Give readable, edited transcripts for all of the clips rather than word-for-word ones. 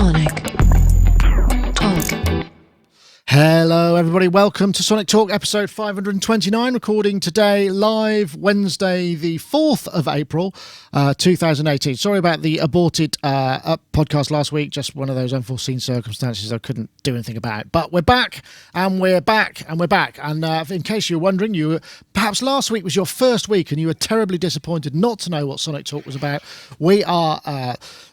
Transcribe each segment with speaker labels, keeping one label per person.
Speaker 1: Sonic Talk.
Speaker 2: Hello everybody, welcome to Sonic Talk episode 529, recording today live Wednesday the 4th of April 2018. Sorry about the aborted podcast last week, just one of those unforeseen circumstances I couldn't do anything about. But we're back, and we're back, and we're back. And in case you're wondering, perhaps last week was your first week and you were terribly disappointed not to know what Sonic Talk was about. We are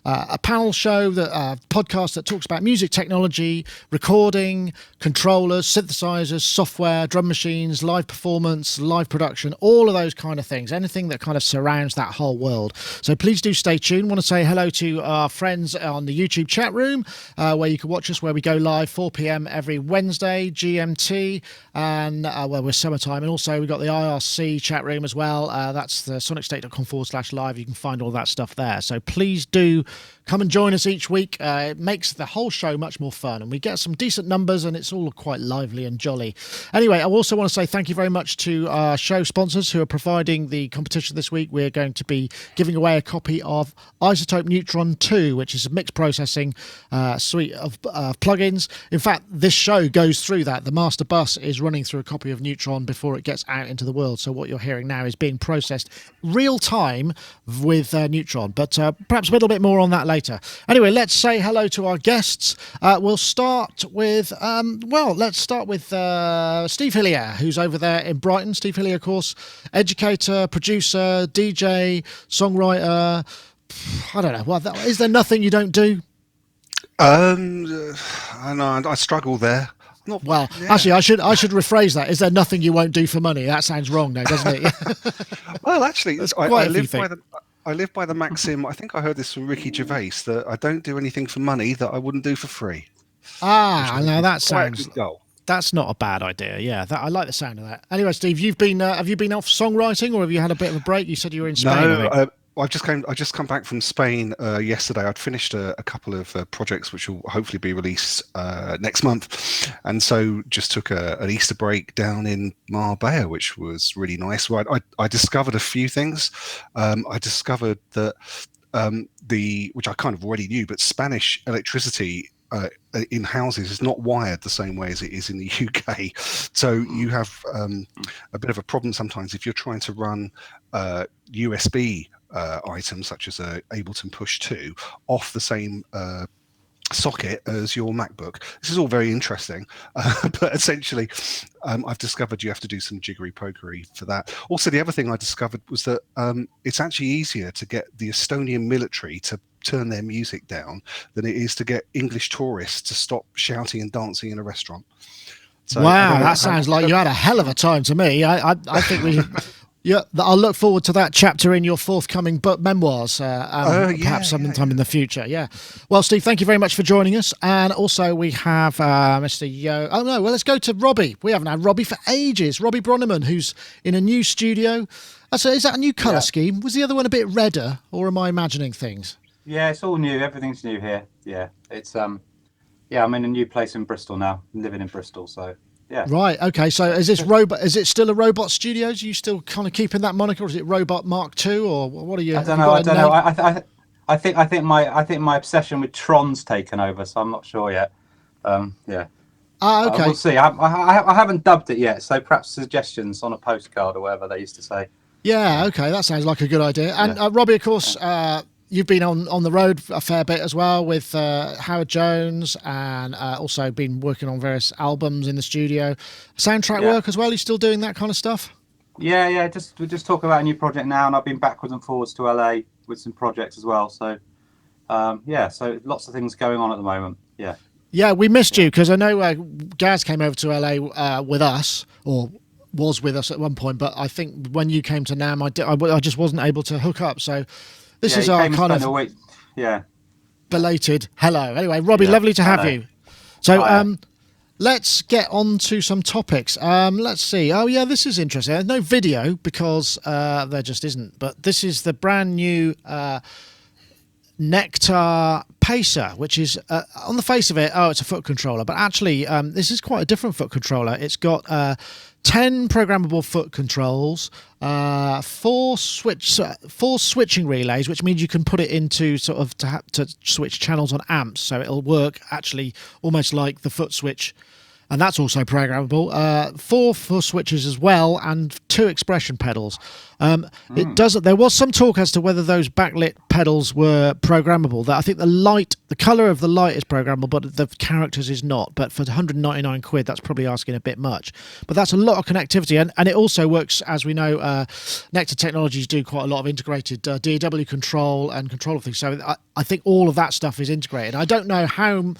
Speaker 2: a panel show, podcast that talks about music technology, recording, controllers, synthesizers, software, drum machines, live performance, live production, all of those kind of things, anything that kind of surrounds that whole world. So please do stay tuned. Want to say hello to our friends on the YouTube chat room, where you can watch us, where we go live 4 p.m. every Wednesday, GMT, and we're summertime. And also we've got the IRC chat room as well. That's the sonicstate.com/live. You can find all that stuff there. So please do come and join us each week. It makes the whole show much more fun, and we get some decent numbers, and it's all quite lively and jolly. Anyway, I also want to say thank you very much to our show sponsors who are providing the competition this week. We're going to be giving away a copy of iZotope Neutron 2, which is a mixed processing suite of plugins. In fact, this show goes through that. The master bus is running through a copy of Neutron before it gets out into the world. So what you're hearing now is being processed real time with Neutron, but perhaps a little bit more on that later. Anyway, let's say hello to our guests. We'll start with Steve Hillier, who's over there in Brighton. Steve Hillier, of course, educator, producer, DJ, songwriter. I don't know. Well, is there nothing you don't do?
Speaker 3: I know I struggle there.
Speaker 2: Actually, I should rephrase that. Is there nothing you won't do for money? That sounds wrong now, doesn't it?
Speaker 3: Well, actually, I live by the maxim. I think I heard this from Ricky Gervais, that I don't do anything for money that I wouldn't do for free.
Speaker 2: Now that sounds.
Speaker 3: A good goal.
Speaker 2: That's not a bad idea. Yeah, I like the sound of that. Anyway, Steve, have you been off songwriting, or have you had a bit of a break? You said you were in Spain.
Speaker 3: No, I just come back from Spain yesterday. I'd finished a couple of projects which will hopefully be released next month, and so just took an Easter break down in Marbella, which was really nice. Well, I discovered a few things. I discovered that which I kind of already knew, but Spanish electricity in houses is not wired the same way as it is in the UK. So you have a bit of a problem sometimes if you're trying to run USB items such as a Ableton Push 2 off the same socket as your MacBook. This is all very interesting, but essentially I've discovered you have to do some jiggery pokery for that. Also, the other thing I discovered was that it's actually easier to get the Estonian military to turn their music down than it is to get English tourists to stop shouting and dancing in a restaurant. So,
Speaker 2: wow, that sounds like you had a hell of a time to me. I think we... Yeah, I'll look forward to that chapter in your forthcoming book memoirs, perhaps sometime in the future. Yeah. Well, Steve, thank you very much for joining us. And also we have Mr. Yo. Oh, no, well, let's go to Robbie. We haven't had Robbie for ages. Robbie Bronneman, who's in a new studio. So is that a new colour scheme? Was the other one a bit redder, or am I imagining things?
Speaker 4: Yeah, it's all new. Everything's new here. Yeah, it's I'm in a new place in Bristol now. I'm living in Bristol, so... Yeah. Right.
Speaker 2: Okay. So is this robot? Is it still a Robot Studios? Are you still kind of keeping that moniker, or is it Robot Mark II, or what are you?
Speaker 4: I don't know. I think my obsession with Tron's taken over, so I'm not sure yet. Yeah.
Speaker 2: Okay.
Speaker 4: We'll see. I haven't dubbed it yet, so perhaps suggestions on a postcard or whatever they used to say.
Speaker 2: Yeah. Okay. That sounds like a good idea. And Robbie, of course. You've been on the road a fair bit as well with Howard Jones, and also been working on various albums in the studio. Soundtrack work as well. You still doing that kind of stuff?
Speaker 4: Yeah. We just talk about a new project now, and I've been backwards and forwards to LA with some projects as well. So, so lots of things going on at the moment. Yeah. Yeah,
Speaker 2: we missed you because I know Gaz came over to LA with us, or was with us at one point. But I think when you came to NAMM, I just wasn't able to hook up. So. This is our kind of belated hello. Anyway, Robbie, lovely to have you. So let's get on to some topics. Let's see. Oh, yeah, this is interesting. There's no video because there just isn't. But this is the brand new Nektar Pacer, which is on the face of it, it's a foot controller, but actually this is quite a different foot controller. It's got 10 programmable foot controls, four switching relays, which means you can put it into sort of to switch channels on amps, so it'll work actually almost like the foot switch. And that's also programmable. 4 switches as well, and 2 expression pedals. It doesn't. There was some talk as to whether those backlit pedals were programmable. That I think the color of the light is programmable, but the characters is not. But for 199 quid, that's probably asking a bit much. But that's a lot of connectivity, and it also works, as we know. Nektar Technologies do quite a lot of integrated DAW control and control of things. So I think all of that stuff is integrated. I don't know how.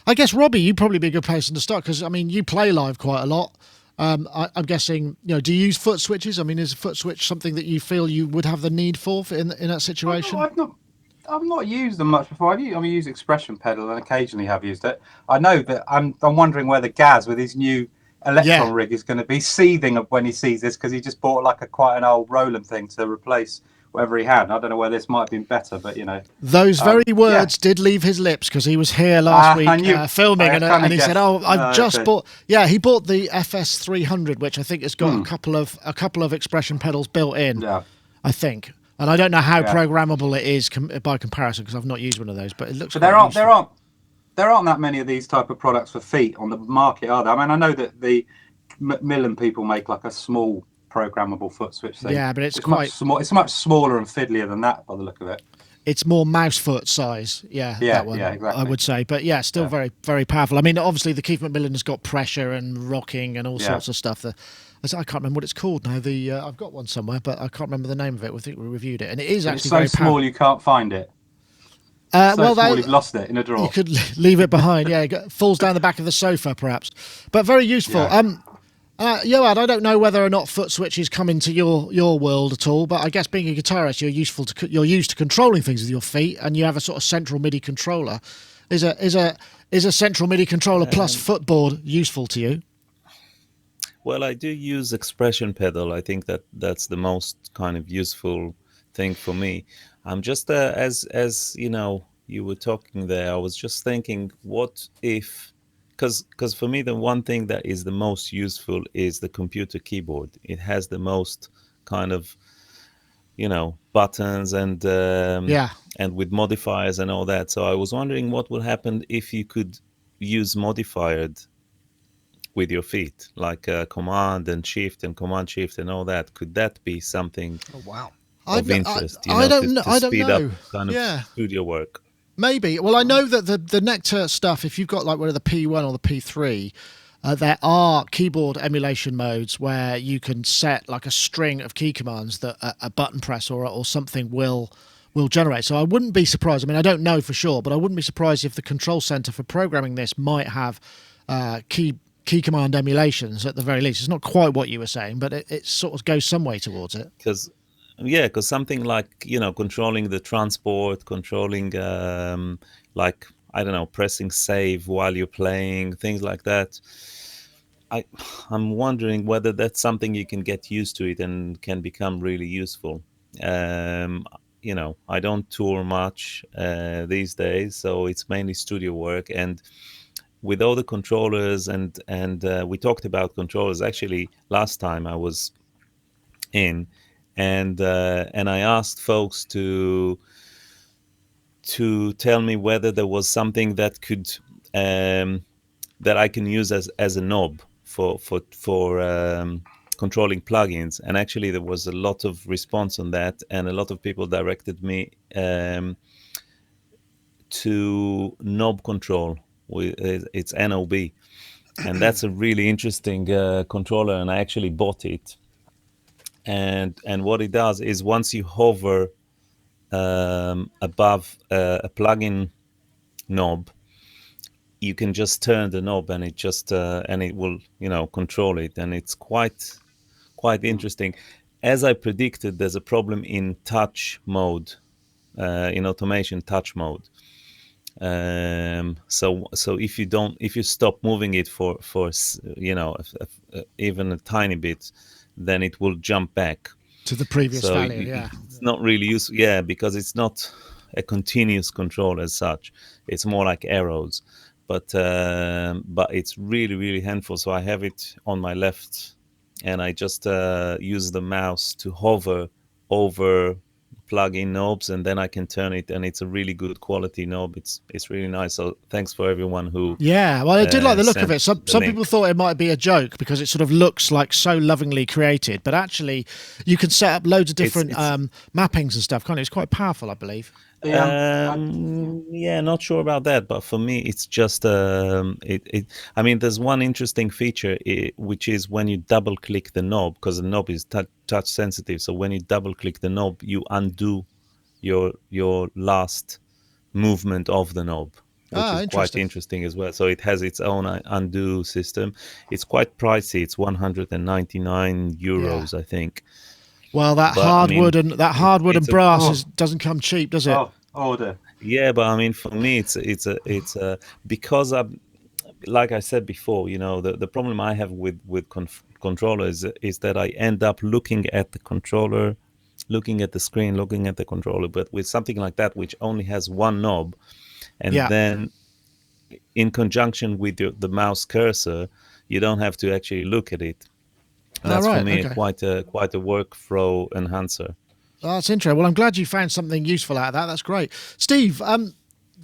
Speaker 2: I guess, Robbie, you'd probably be a good person to start because, I mean, you play live quite a lot. I'm guessing, do you use foot switches? I mean, is a foot switch something that you feel you would have the need for in that situation?
Speaker 4: I've not used them much before. I've used expression pedal and occasionally have used it. I know that I'm wondering whether Gaz, with his new Electron rig, is going to be seething when he sees this because he just bought quite an old Roland thing to replace whatever he had. I don't know whether this might have been better, but
Speaker 2: those very words did leave his lips because he was here last week filming, and he said, "I've just bought." Yeah, he bought the FS 300, which I think has got a couple of expression pedals built in. Yeah, I think, and I don't know how programmable it is by comparison because I've not used one of those, but it looks.
Speaker 4: But there aren't that many of these type of products for feet on the market, are there? I mean, I know that the Macmillan people make like a small programmable foot switch thing.
Speaker 2: Yeah, but it's quite
Speaker 4: small. It's much smaller and fiddlier than that by the look of it.
Speaker 2: It's more mouse foot size. Yeah, that one,
Speaker 4: exactly.
Speaker 2: I would say. But yeah, still very, very powerful. I mean, obviously the Keith Macmillan has got pressure and rocking and all sorts of stuff. I can't remember what it's called now. I've got one somewhere, but I can't remember the name of it. I think we reviewed it, and it is actually
Speaker 4: so
Speaker 2: very
Speaker 4: small you can't find it. Small you've lost it in a drawer.
Speaker 2: You could leave it behind. Yeah, it falls down the back of the sofa perhaps, but very useful. Yeah. Yoad, I don't know whether or not foot switches come into your world at all, but I guess being a guitarist, you're used to controlling things with your feet, and you have a sort of central MIDI controller. Is a central MIDI controller plus footboard useful to you?
Speaker 5: Well, I do use expression pedal. I think that's the most kind of useful thing for me. I'm just as you were talking there, I was just thinking, what if? Because for me, the one thing that is the most useful is the computer keyboard. It has the most kind of, buttons and with modifiers and all that. So I was wondering what would happen if you could use modified with your feet, like command and shift and command shift and all that. Could that be something of interest?
Speaker 2: I don't know.
Speaker 5: To speed up kind of studio work.
Speaker 2: Maybe. Well, I know that the Nektar stuff, if you've got like whether the P1 or the P3, there are keyboard emulation modes where you can set like a string of key commands that a button press or something will generate. So I wouldn't be surprised. I mean, I don't know for sure, but I wouldn't be surprised if the control center for programming this might have key command emulations at the very least. It's not quite what you were saying, but it sort of goes some way towards it.
Speaker 5: Because something like, controlling the transport, controlling, I don't know, pressing save while you're playing, things like that. I'm wondering whether that's something you can get used to it and can become really useful. I don't tour much these days, so it's mainly studio work. And with all the controllers and we talked about controllers actually last time I was in. And I asked folks to tell me whether there was something that could that I can use as a knob for controlling plugins. And actually, there was a lot of response on that, and a lot of people directed me to knob control. It's NOB, and that's a really interesting controller. And I actually bought it. And what it does is once you hover above a plugin knob, you can just turn the knob and it just and it will control it, and it's quite interesting. As I predicted, there's a problem in touch mode, in automation touch mode. So if you stop moving it for even a tiny bit, then it will jump back
Speaker 2: to the previous value. It's
Speaker 5: not really useful, because it's not a continuous control as such. It's more like arrows, but it's really, really handful. So I have it on my left, and I just use the mouse to hover over plug-in knobs, and then I can turn it, and it's a really good quality knob. It's really nice. So thanks for everyone who
Speaker 2: well, I did like the look of it. Some
Speaker 5: link.
Speaker 2: people thought it might be a joke because it sort of looks like so lovingly created, but actually you can set up loads of different mappings and stuff, can't it? It's quite powerful, I believe.
Speaker 5: Not sure about that, but for me it's just I mean, there's one interesting feature, which is when you double click the knob, because the knob is touch sensitive, so when you double click the knob you undo your last movement of the knob, which is quite interesting as well. So it has its own undo system. It's quite pricey. It's 199 euros, I think.
Speaker 2: Well, that hardwood and brass doesn't come cheap, does it?
Speaker 4: Order.
Speaker 5: Yeah, but I mean, for me, it's because like I said before, you know, the problem I have with controllers is that I end up looking at the controller, looking at the screen, looking at the controller. But with something like that, which only has one knob, and then in conjunction with the mouse cursor, you don't have to actually look at it. That's for me quite a workflow enhancer.
Speaker 2: That's interesting. Well, I'm glad you found something useful out of that. That's great. Steve,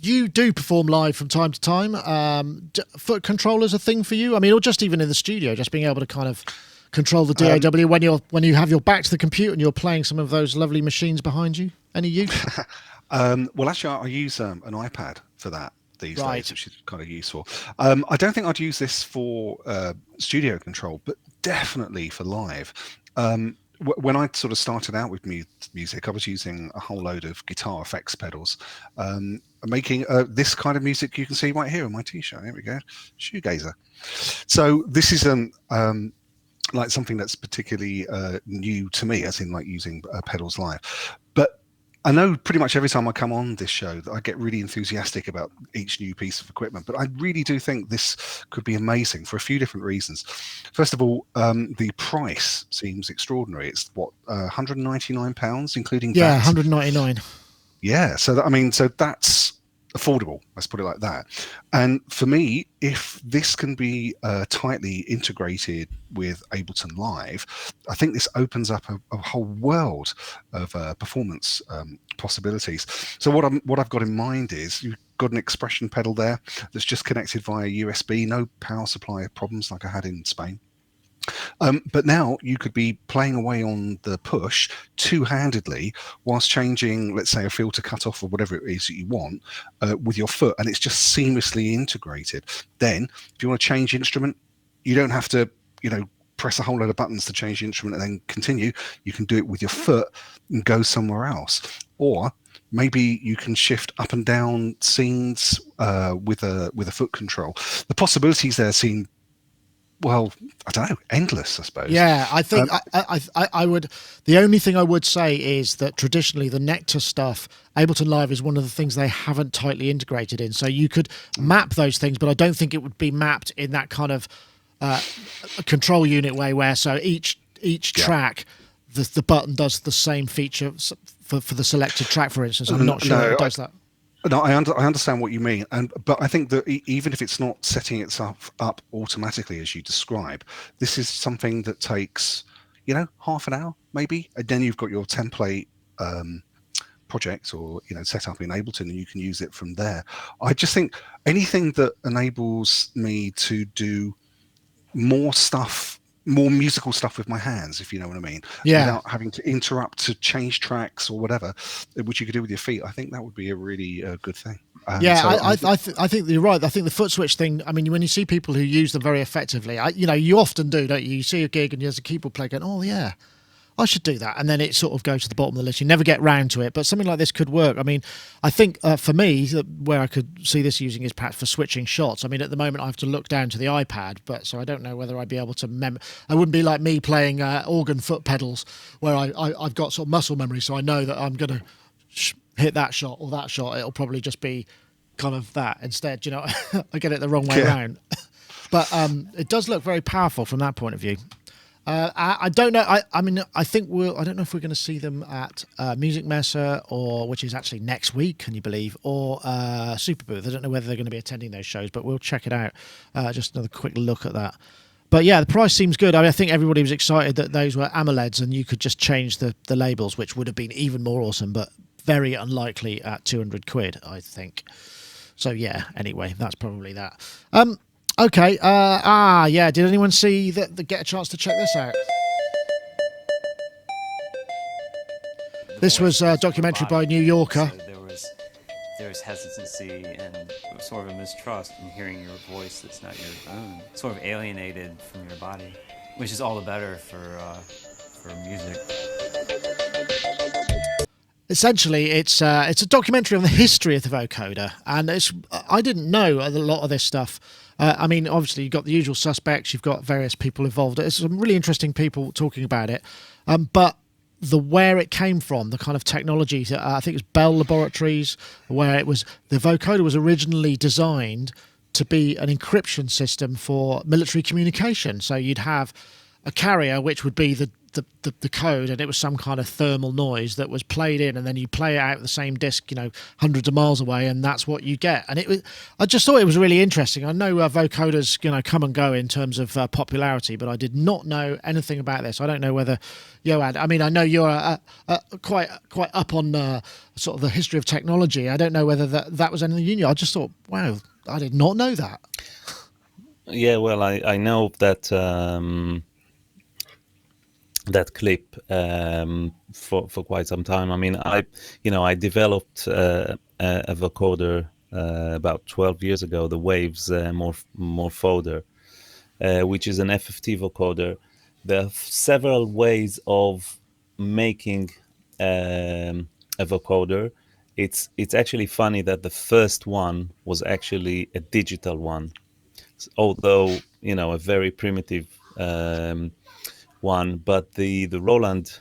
Speaker 2: you do perform live from time to time. Foot controllers a thing for you? I mean, or just even in the studio, just being able to kind of control the DAW when you have your back to the computer and you're playing some of those lovely machines behind you. Any use?
Speaker 3: Well, actually, I use an iPad for that these days, which is kind of useful. I don't think I'd use this for studio control, but definitely for live. When I sort of started out with music, I was using a whole load of guitar effects pedals, making this kind of music you can see right here on my t-shirt. Here we go, shoegazer. So this is like something that's particularly new to me, as in like using pedals live. But I know pretty much every time I come on this show that I get really enthusiastic about each new piece of equipment, but I really do think this could be amazing for a few different reasons. First of all, the price seems extraordinary. It's what, £199, including VAT?
Speaker 2: Yeah, 199.
Speaker 3: Yeah, so that's affordable, let's put it like that. And for me, if this can be tightly integrated with Ableton Live, I think this opens up a whole world of performance possibilities. So what I've got in mind is you've got an expression pedal there that's just connected via USB, no power supply problems like I had in Spain. But now you could be playing away on the push two-handedly whilst changing, let's say, a filter cutoff or whatever it is that you want with your foot, and it's just seamlessly integrated. Then, if you want to change instrument, you don't have to, press a whole load of buttons to change the instrument and then continue. You can do it with your foot and go somewhere else. Or maybe you can shift up and down scenes with a foot control. The possibilities there seem, well, I don't know, endless, I suppose.
Speaker 2: Yeah, I think I would. The only thing I would say is that traditionally the Nektar stuff, Ableton Live is one of the things they haven't tightly integrated in. So you could map those things, but I don't think it would be mapped in that kind of control unit way, where so each track, the button does the same feature for the selected track, for instance. I'm not sure it does that.
Speaker 3: No, I understand what you mean, but I think that even if it's not setting itself up automatically as you describe, this is something that takes, half an hour maybe, and then you've got your template project or set up in Ableton, and you can use it from there. I just think anything that enables me to do more musical stuff with my hands, if you know what I mean, without having to interrupt to change tracks or whatever, which you could do with your feet. I think that would be a really good thing.
Speaker 2: I think you're right. I think the foot switch thing, I mean, when you see people who use them very effectively, you often do, don't you? You see a gig and there's a keyboard player going, oh yeah, I should do that. And then it sort of goes to the bottom of the list. You never get round to it, but something like this could work. I mean, I think for me, where I could see this using is perhaps for switching shots. I mean, at the moment I have to look down to the iPad, so I don't know whether I'd be able to I wouldn't be like me playing organ foot pedals where I've got sort of muscle memory. So I know that I'm going to hit that shot or that shot. It'll probably just be kind of that instead, I get it the wrong way around. But it does look very powerful from that point of view. I don't know. I mean, I think I don't know if we're going to see them at Music Messe, which is actually next week, can you believe, or Super Booth. I don't know whether they're going to be attending those shows, but we'll check it out. Just another quick look at that. But yeah, the price seems good. I mean, I think everybody was excited that those were AMOLEDs and you could just change the labels, which would have been even more awesome, but very unlikely at 200 quid, I think. So yeah, anyway, that's probably that. Okay. Yeah. Did anyone see that? Get a chance to check this out? This was a documentary by New Yorker.
Speaker 6: So there was hesitancy and sort of a mistrust in hearing your voice that's not your own, sort of alienated from your body, which is all the better for music. Essentially,
Speaker 2: it's a documentary on the history of the vocoder, and I didn't know a lot of this stuff. I mean, obviously, you've got the usual suspects, you've got various people involved. There's some really interesting people talking about it, but where it came from, the kind of technology, I think it was Bell Laboratories, where the vocoder was originally designed to be an encryption system for military communication. So you'd have a carrier, which would be the code, and it was some kind of thermal noise that was played in, and then you play it out the same disc, hundreds of miles away, and that's what you get. And I just thought it was really interesting. I know vocoders, come and go in terms of popularity, but I did not know anything about this. I don't know whether Yoad. I mean, I know you're quite up on sort of the history of technology. I don't know whether that was anything you knew. I just thought, wow, I did not know that.
Speaker 5: Yeah, well, I know that. That clip for quite some time. I mean, I developed a vocoder about 12 years ago, the Waves Morphoder, which is an FFT vocoder. There are several ways of making a vocoder. It's actually funny that the first one was actually a digital one, although a very primitive one, but the Roland,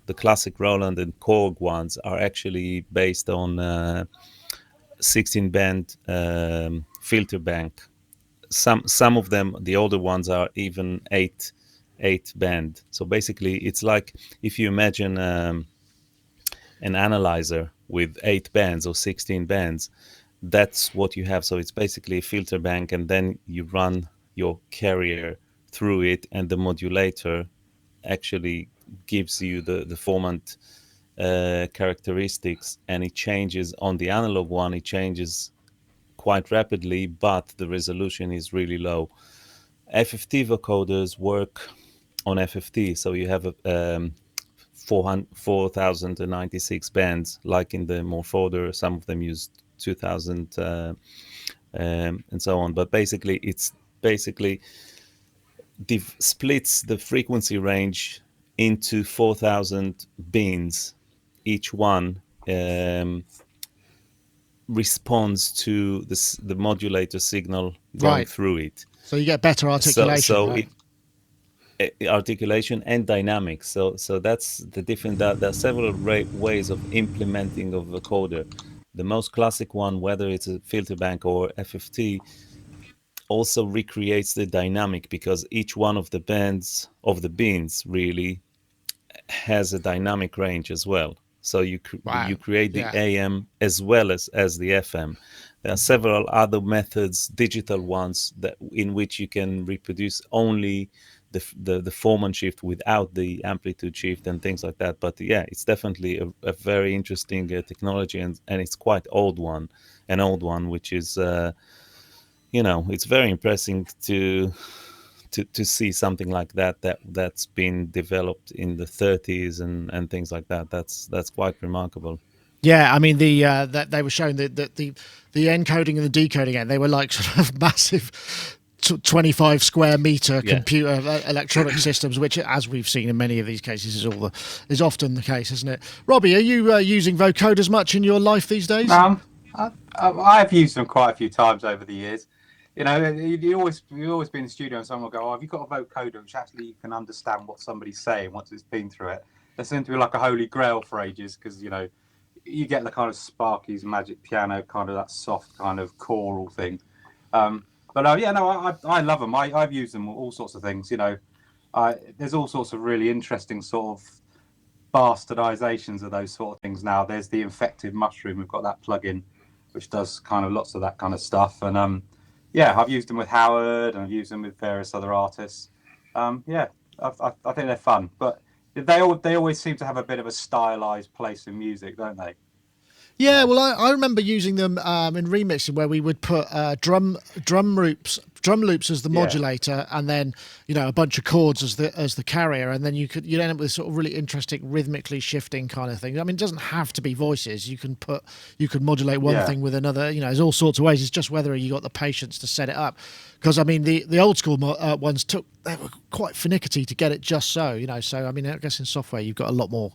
Speaker 5: the classic Roland and Korg ones are actually based on 16 band filter bank. Some of them, the older ones, are even 8 band. So basically, it's like if you imagine an analyzer with 8 bands or 16 bands, that's what you have. So it's basically a filter bank, and then you run your carrier through it, and the modulator actually gives you the formant characteristics, and it changes. On the analog one, it changes quite rapidly, but the resolution is really low. FFT vocoders work on FFT, so you have 4096 bands, like in the Morphoder. Some of them use 2000 and so on, but basically it's splits the frequency range into 4,000 bins. Each one responds to the modulator signal going through it.
Speaker 2: So you get better articulation.
Speaker 5: So articulation and dynamics. So that's the different. There are several ways of implementing of a vocoder. The most classic one, whether it's a filter bank or FFT, also recreates the dynamic, because each one of the bands of the bins really has a dynamic range as well. So you create the AM as well as the FM. There are several other methods, digital ones, in which you can reproduce only the formant shift without the amplitude shift and things like that. But yeah, it's definitely a very interesting technology, and it's quite an old one, which is it's very impressive to see something like that's been developed in the 30s and things like that. That's quite remarkable.
Speaker 2: Yeah, I mean that they were showing the encoding and the decoding end. They were like sort of massive 25 square meter computer electronic systems, which, as we've seen in many of these cases, is often the case, isn't it? Robbie, are you using vocoders much in your life these days?
Speaker 4: I've used them quite a few times over the years. You always be in the studio and someone will go, "Oh, have you got a vocoder which actually you can understand what somebody's saying once it's been through it?" There seemed to be like a holy grail for ages, because you get the kind of Sparky's Magic Piano, kind of that soft kind of choral thing. I love them. I've used them all sorts of things. there's all sorts of really interesting sort of bastardizations of those sort of things now. There's the infected mushroom. We've got that plugin which does kind of lots of that kind of stuff. And yeah, I've used them with Howard and I've used them with various other artists. Yeah, I think they're fun, but they always seem to have a bit of a stylized place in music, don't they?
Speaker 2: Yeah, well, I remember using them in remixing where we would put drum loops as the modulator, and then a bunch of chords as the carrier, and then you'd end up with sort of really interesting rhythmically shifting kind of thing. I mean, it doesn't have to be voices. You can modulate one thing with another. There's all sorts of ways. It's just whether you got the patience to set it up. Because I mean, the old school ones they were quite finicky to get it just so. So I mean, I guess in software you've got a lot more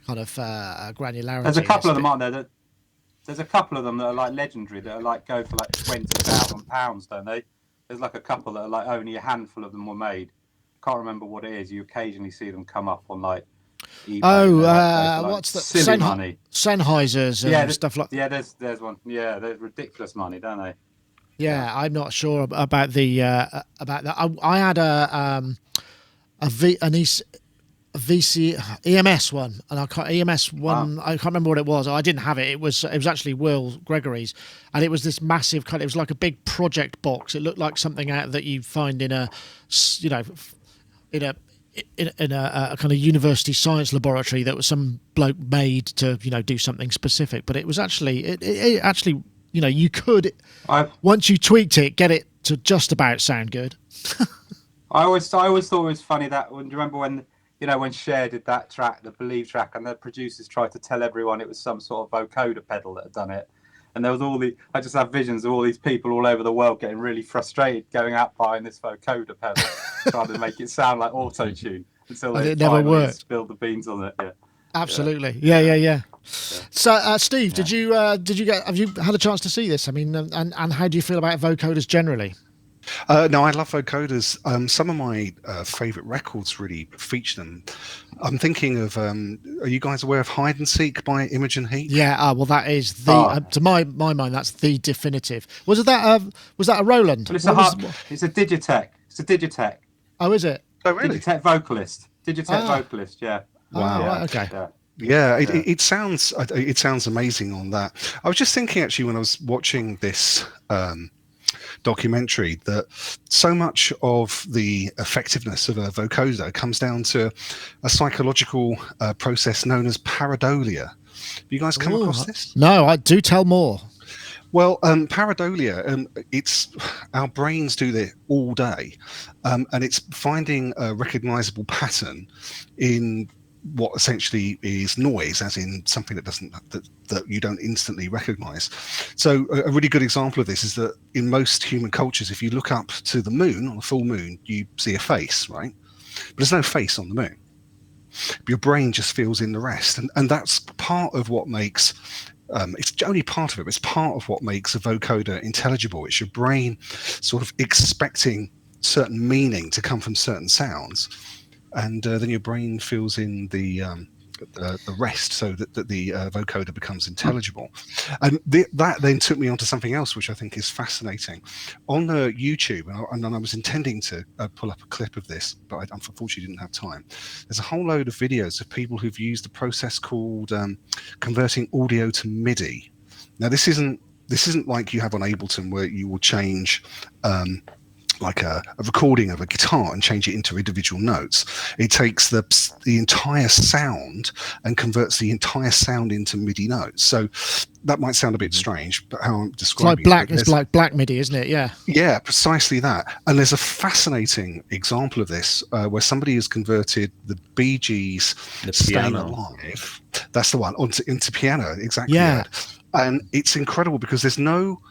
Speaker 2: kind of granularity.
Speaker 4: There's a couple of them, aren't there? There's a couple of them that are like legendary, that are like go for like £20,000, don't they? There's like a couple that are like only a handful of them were made. Can't remember what it is. You occasionally see them come up on like eBay.
Speaker 2: What's the
Speaker 4: silly money?
Speaker 2: Sennheisers and stuff like.
Speaker 4: Yeah, there's one. Yeah, they're ridiculous money, don't they?
Speaker 2: Yeah, I'm not sure about the about that. I had an VC EMS one, and I can't remember what it was. I didn't have it. It was actually Will Gregory's, and it was this massive kind. It was like a big project box. It looked like something out that you find in a in a kind of university science laboratory that was some bloke made to do something specific. But it was actually it actually you could once you tweaked it, get it to just about sound good.
Speaker 4: I always thought it was funny that do you remember when Cher did that track, the Believe track, and the producers tried to tell everyone it was some sort of vocoder pedal that had done it. And there was I just have visions of all these people all over the world getting really frustrated going out buying this vocoder pedal, trying to make it sound like auto-tune until they finally spilled the beans on it. Yeah.
Speaker 2: Absolutely. Yeah. So, Steve, have you had a chance to see this? I mean, and how do you feel about vocoders generally?
Speaker 3: No, I love vocoders. Some of my favourite records really feature them. I'm thinking of. Are you guys aware of Hide and Seek by Imogen Heap?
Speaker 2: Yeah. Well, that is to my mind, that's the definitive. Was that a Roland?
Speaker 4: Well, it's a Digitech. It's a Digitech.
Speaker 2: Oh, is it?
Speaker 3: Oh, really?
Speaker 4: Digitech vocalist. Vocalist. Yeah.
Speaker 2: Wow. Right, okay.
Speaker 3: Yeah, it sounds amazing on that. I was just thinking actually when I was watching this documentary that so much of the effectiveness of a vocoder comes down to a psychological process known as pareidolia. Have you guys come across this?
Speaker 2: No, I do. Tell more.
Speaker 3: Well, pareidolia, it's our brains do that all day, and it's finding a recognizable pattern in what essentially is noise, as in something that you don't instantly recognize. So a really good example of this is that in most human cultures, if you look up to the moon on a full moon, you see a face, right? But there's no face on the moon. Your brain just fills in the rest, and that's part of what makes it's only part of it, but it's part of what makes a vocoder intelligible. It's your brain sort of expecting certain meaning to come from certain sounds, and then your brain fills in the rest so that the vocoder becomes intelligible. And that then took me on to something else which I think is fascinating. On YouTube, and I was intending to pull up a clip of this, but I unfortunately didn't have time. There's a whole load of videos of people who've used a process called converting audio to MIDI. Now this isn't like you have on Ableton where you will change like a recording of a guitar and change it into individual notes. It takes the entire sound and converts the entire sound into MIDI notes. So that might sound a bit strange, but how I'm describing
Speaker 2: it's like black MIDI, isn't it? Yeah.
Speaker 3: Yeah, precisely that. And there's a fascinating example of this where somebody has converted the Bee Gees' Staying Alive, that's the one, into piano, exactly.
Speaker 2: Yeah.
Speaker 3: Right. And it's incredible because there's no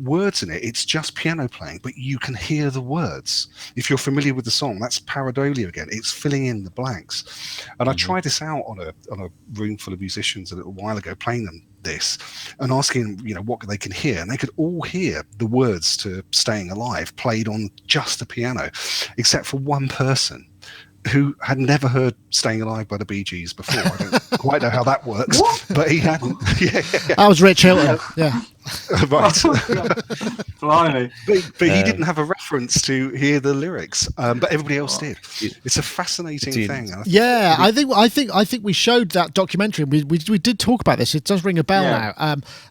Speaker 3: words in it. It's just piano playing, but you can hear the words. If you're familiar with the song, that's pareidolia again. It's filling in the blanks. And I tried this out on a room full of musicians a little while ago, playing them this and asking them, what they can hear. And they could all hear the words to Staying Alive played on just the piano, except for one person who had never heard Staying Alive by the Bee Gees before. I don't quite know how that works, but he hadn't. Yeah.
Speaker 2: That was Rich Hilton. Yeah.
Speaker 3: Right.
Speaker 4: Blimey.
Speaker 3: But he didn't have a reference to hear the lyrics, but everybody else did. It's a fascinating thing.
Speaker 2: Yeah, I think we showed that documentary. We did talk about this. It does ring a bell now.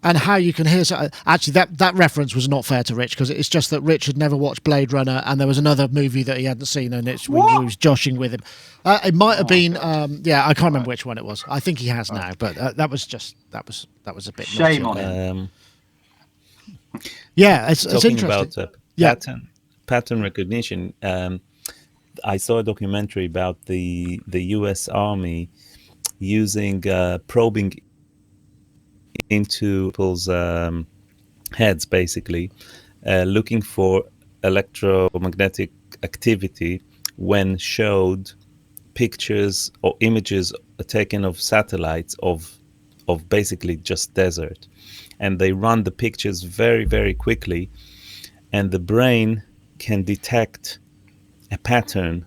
Speaker 2: And how you can hear. Actually, that reference was not fair to Rich, because it's just that Rich had never watched Blade Runner, and there was another movie that he hadn't seen, and we was joshing with him. It might have been. I can't remember which one it was. I think he has now, but that was a bit.
Speaker 4: Shame on him.
Speaker 2: Yeah, it's
Speaker 5: talking
Speaker 2: interesting.
Speaker 5: About pattern recognition. I saw a documentary about the U.S. Army using probing into people's heads, basically looking for electromagnetic activity when showed pictures or images taken of satellites of basically just desert. And they run the pictures very, very quickly, and the brain can detect a pattern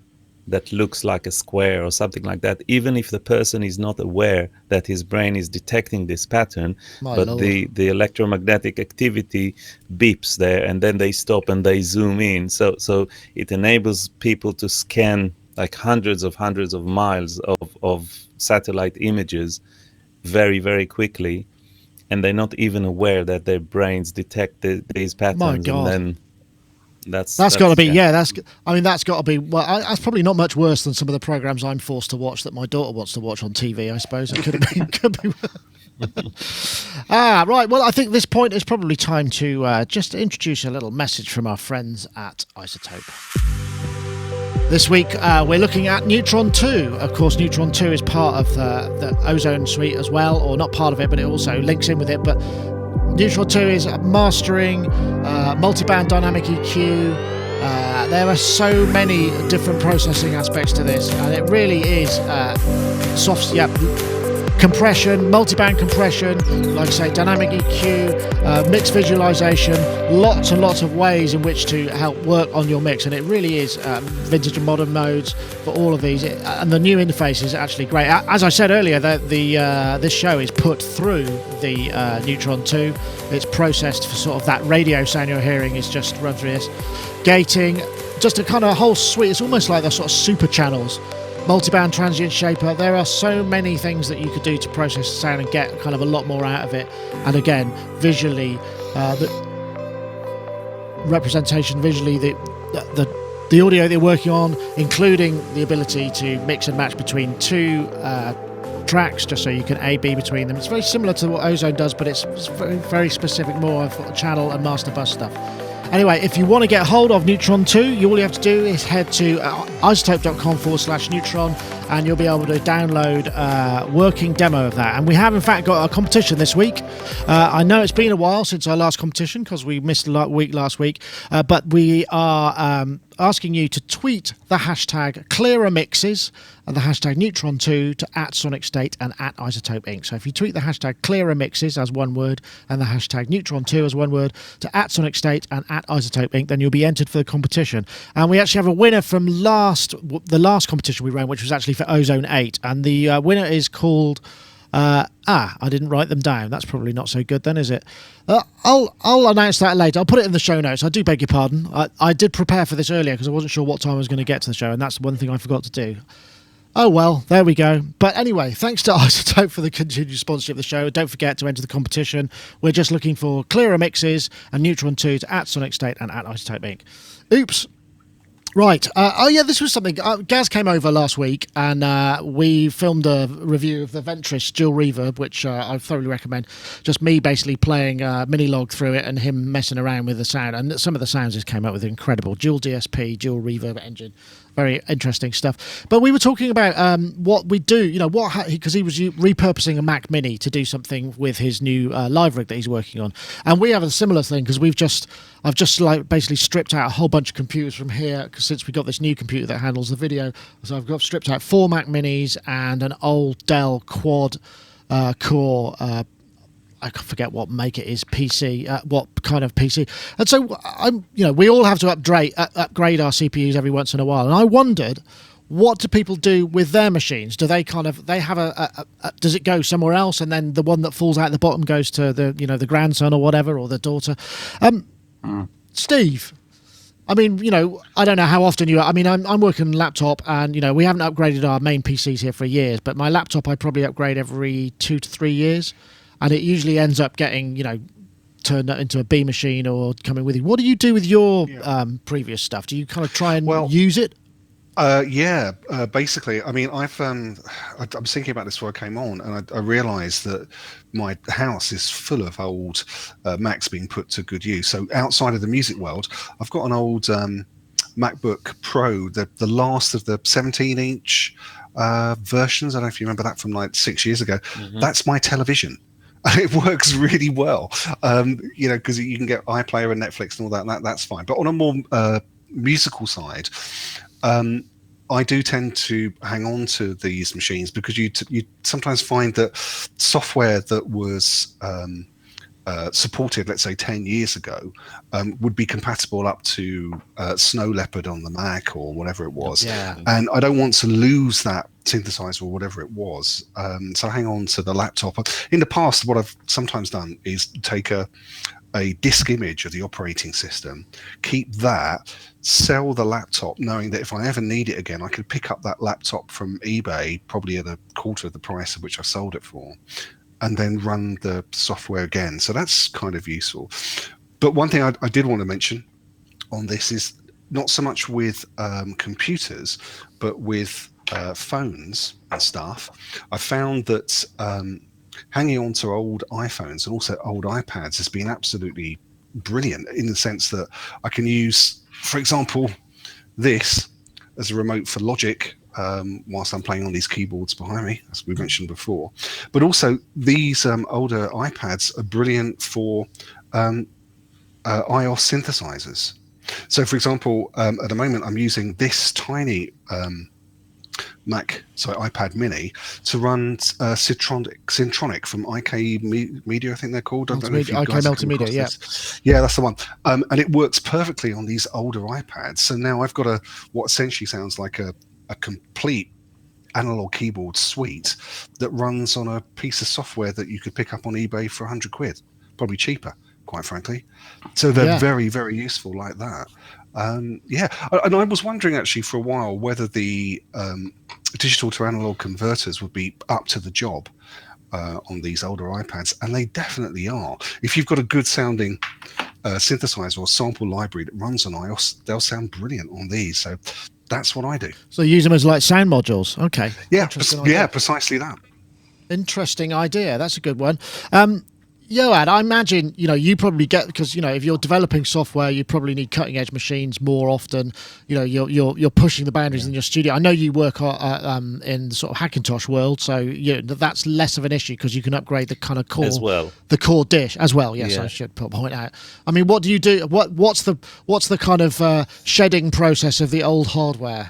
Speaker 5: that looks like a square or something like that, even if the person is not aware that his brain is detecting this pattern. The electromagnetic activity beeps there, and then they stop and they zoom in. So it enables people to scan like hundreds of miles of satellite images very, very quickly, and they're not even aware that their brains detect these patterns.
Speaker 2: My God.
Speaker 5: And then that's
Speaker 2: got to be that's got to be. Well, that's probably not much worse than some of the programs I'm forced to watch that my daughter wants to watch on TV. I suppose it could be. Right. Well, I think this point is probably time to just introduce a little message from our friends at iZotope. This week, we're looking at Neutron 2. Of course, Neutron 2 is part of the Ozone suite as well, or not part of it, but it also links in with it. But Neutron 2 is mastering, multiband dynamic EQ. There are so many different processing aspects to this, and it really is compression, multiband compression, like I say, dynamic EQ, mix visualization, lots and lots of ways in which to help work on your mix, and it really is vintage and modern modes for all of these, and the new interface is actually great. As I said earlier, this show is put through the Neutron 2. It's processed for sort of that radio sound you're hearing is just run through this. Gating, just a kind of whole suite. It's almost like the sort of super channels. Multiband transient shaper. There are so many things that you could do to process the sound and get kind of a lot more out of it. And again, visually, the representation, visually, the audio they're working on, including the ability to mix and match between two tracks, just so you can A/B between them. It's very similar to what Ozone does, but it's very, very specific, more of channel and master bus stuff. Anyway, if you want to get hold of Neutron 2, all you have to do is head to iZotope.com/Neutron, and you'll be able to download a working demo of that. And we have, in fact, got a competition this week. I know it's been a while since our last competition because we missed a week last week, but we are asking you to tweet the hashtag Clearer Mixes and the hashtag Neutron2 to @Sonicstate and @iZotope Inc. So if you tweet the hashtag Clearer Mixes as one word and the hashtag Neutron2 as one word to @Sonicstate and @iZotope Inc., then you'll be entered for the competition. And we actually have a winner from the last competition we ran, which was actually for Ozone 8. And the winner is called... I didn't write them down. That's probably not so good then, is it? I'll announce that later. I'll put it in the show notes. I do beg your pardon. I did prepare for this earlier because I wasn't sure what time I was going to get to the show, and that's one thing I forgot to do. Oh well, there we go. But anyway, thanks to iZotope for the continued sponsorship of the show. Don't forget to enter the competition. We're just looking for Clearer Mixes and Neutron 2 to @Sonicstate and @iZotope Inc. Oops. Right. This was something. Gaz came over last week and we filmed a review of the Ventris dual reverb, which I thoroughly recommend. Just me basically playing Minilog through it and him messing around with the sound. And some of the sounds just came up with incredible. Dual DSP, dual reverb engine. Very interesting stuff. But we were talking about what we do, because he was repurposing a Mac Mini to do something with his new live rig that he's working on. And we have a similar thing because I've just basically stripped out a whole bunch of computers from here since we got this new computer that handles the video. So I've stripped out 4 Mac Minis and an old Dell quad core. I forget what make it is, PC, what kind of PC. And so we all have to upgrade our CPUs every once in a while. And I wondered What do people do with their machines? Do they they have does it go somewhere else, and then the one that falls out the bottom goes to the grandson or whatever, or the daughter? Steve, I mean, I don't know how often I'm working on a laptop, and we haven't upgraded our main PCs here for years, but my laptop I probably upgrade every 2 to 3 years, and it usually ends up getting turned into a B machine or coming with you. What do you do with your previous stuff? Do you kind of try and use it?
Speaker 3: Basically, I mean, I was thinking about this before I came on, and I realised that my house is full of old Macs being put to good use. So outside of the music world, I've got an old MacBook Pro, the last of the 17-inch versions. I don't know if you remember that from like 6 years ago. That's my television. It works really well, because you can get iPlayer and Netflix and all that. That's fine. But on a more musical side, I do tend to hang on to these machines because you sometimes find that software that was supported, let's say 10 years ago, would be compatible up to Snow Leopard on the Mac or whatever it was. And I don't want to lose that synthesizer or whatever it was. So I hang on to the laptop. In the past, what I've sometimes done is take a disk image of the operating system, keep that, sell the laptop, knowing that if I ever need it again, I could pick up that laptop from eBay, probably at a quarter of the price of which I sold it for, and then run the software again. So that's kind of useful. But one thing I did want to mention on this is not so much with computers, but with phones and stuff. I found that hanging on to old iPhones and also old iPads has been absolutely brilliant in the sense that I can use, for example, this as a remote for Logic whilst I'm playing on these keyboards behind me, as we mentioned before. But also these older iPads are brilliant for iOS synthesizers. So, for example, at the moment I'm using this tiny iPad Mini to run Syntronic from IK Media, I think they're called. I don't know if you guys have come across this. Yeah, that's the one. And it works perfectly on these older iPads. So now I've got what essentially sounds like a complete analog keyboard suite that runs on a piece of software that you could pick up on eBay for £100, probably cheaper, quite frankly. So they're very, very useful like that. And I was wondering actually for a while whether the digital to analog converters would be up to the job on these older iPads, and they definitely are. If you've got a good sounding synthesizer or sample library that runs on iOS, they'll sound brilliant on these. So that's what I do.
Speaker 2: So use them as like sound modules. Okay.
Speaker 3: Yeah, precisely that.
Speaker 2: Interesting idea. That's a good one. Yoad, I imagine, you probably get, because, if you're developing software, you probably need cutting edge machines more often. You're pushing the boundaries in your studio. I know you work in the sort of Hackintosh world, so that's less of an issue because you can upgrade the kind of core
Speaker 5: as well.
Speaker 2: The core dish as well. Yes, I should point out. I mean, what do you do? What's the kind of shedding process of the old hardware?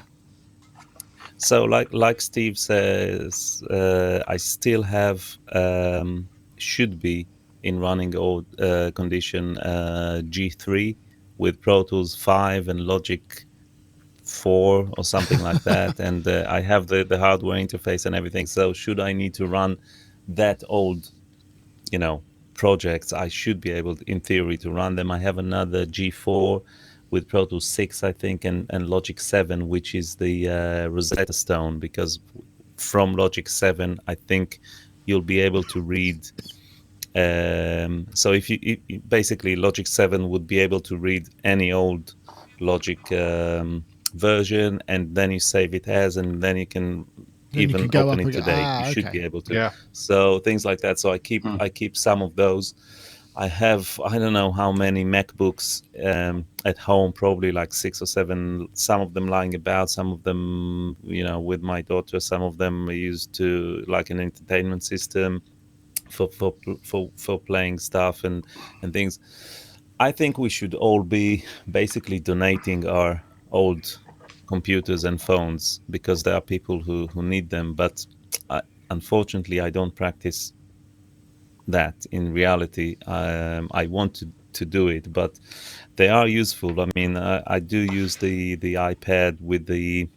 Speaker 5: So, like Steve says, I still have should be in running old condition G3 with Pro Tools 5 and Logic 4 or something like that, and I have the hardware interface and everything. So should I need to run that old projects, I should be able in theory to run them. I have another G4 with Pro Tools 6 I think and Logic 7, which is the Rosetta Stone, because from Logic 7 I think you'll be able to read so if you basically Logic 7 would be able to read any old Logic version, and then you save it as, and then you can open it today. You should be able to.
Speaker 3: Yeah.
Speaker 5: So things like that. So I keep some of those. I have, I don't know how many MacBooks at home, probably like 6 or 7, some of them lying about, some of them, with my daughter, some of them are used to like an entertainment system for playing stuff and things. I think we should all be basically donating our old computers and phones because there are people who need them. But unfortunately, I don't practice that in reality. I want to do it, but they are useful. I mean, I do use the iPad with the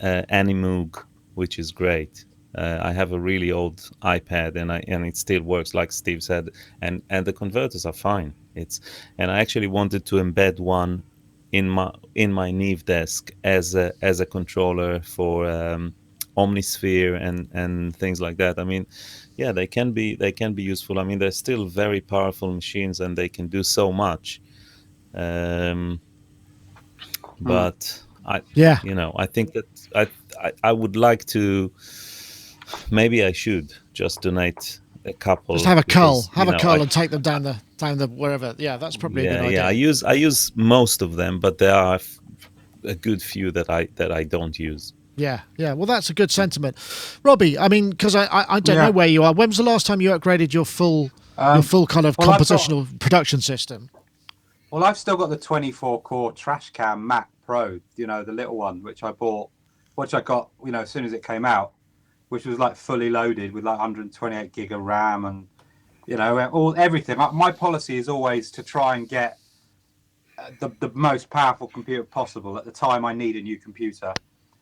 Speaker 5: Animoog, which is great. I have a really old iPad, and it still works, like Steve said, and the converters are fine. And I actually wanted to embed one in my Neve desk as a controller for Omnisphere and things like that. I mean, yeah, they can be useful. I mean, they're still very powerful machines, and they can do so much. But I think that I would like to. Maybe I should just donate a couple.
Speaker 2: Just have a cull,
Speaker 5: because,
Speaker 2: and take them down the wherever. Yeah, that's probably a good idea.
Speaker 5: Yeah, I use most of them, but there are a good few that I don't use.
Speaker 2: Yeah. Well, that's a good sentiment, Robbie. I mean, because I don't know where you are. When was the last time you upgraded your full kind of compositional production system?
Speaker 4: Well, I've still got the 24-core trash can Mac Pro, the little one, which I got, as soon as it came out, which was like fully loaded with like 128 gig of RAM and, everything. My policy is always to try and get the most powerful computer possible at the time I need a new computer.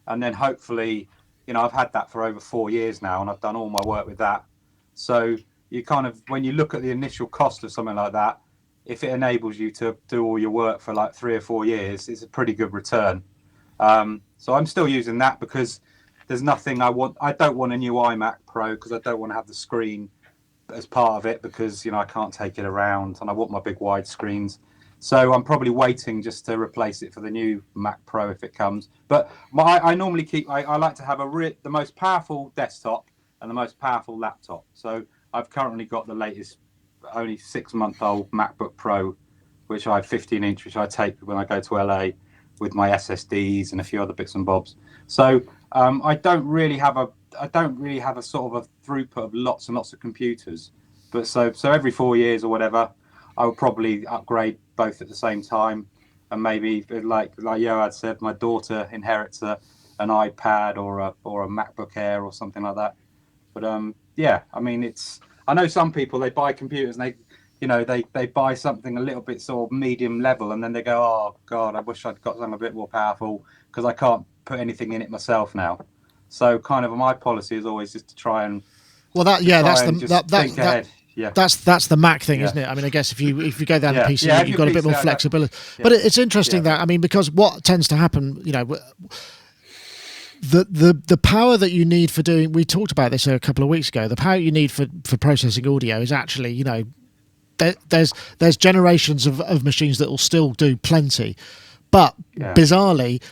Speaker 4: And then hopefully, I've had that for over 4 years now, and I've done all my work with that. So you kind of, when you look at the initial cost of something like that, if it enables you to do all your work for like 3 or 4 years, it's a pretty good return. So I'm still using that because there's nothing I don't want a new iMac Pro because I don't want to have the screen as part of it because, I can't take it around, and I want my big wide screens. So I'm probably waiting just to replace it for the new Mac Pro if it comes. But I normally I like to have the most powerful desktop and the most powerful laptop. So I've currently got the latest, only 6-month-old MacBook Pro, which I have 15-inch, which I take when I go to LA with my SSDs and a few other bits and bobs. So I don't really have a sort of a throughput of lots and lots of computers. But so every 4 years or whatever, I would probably upgrade both at the same time. And maybe like Yoad said, my daughter inherits an iPad or a MacBook Air or something like that. But I mean, I know some people, they buy computers and they buy something a little bit sort of medium level, and then they go, oh God, I wish I'd got something a bit more powerful because I can't put anything in it myself now. So kind of my policy is always just to try and think ahead. Yeah.
Speaker 2: That's the Mac thing, isn't it? I mean, I guess if you go down the PC, you've got a bit more flexibility. But it's interesting that, I mean, because what tends to happen, the power that you need for doing, we talked about this a couple of weeks ago, the power you need for processing audio is actually, there's generations of machines that will still do plenty. But bizarrely,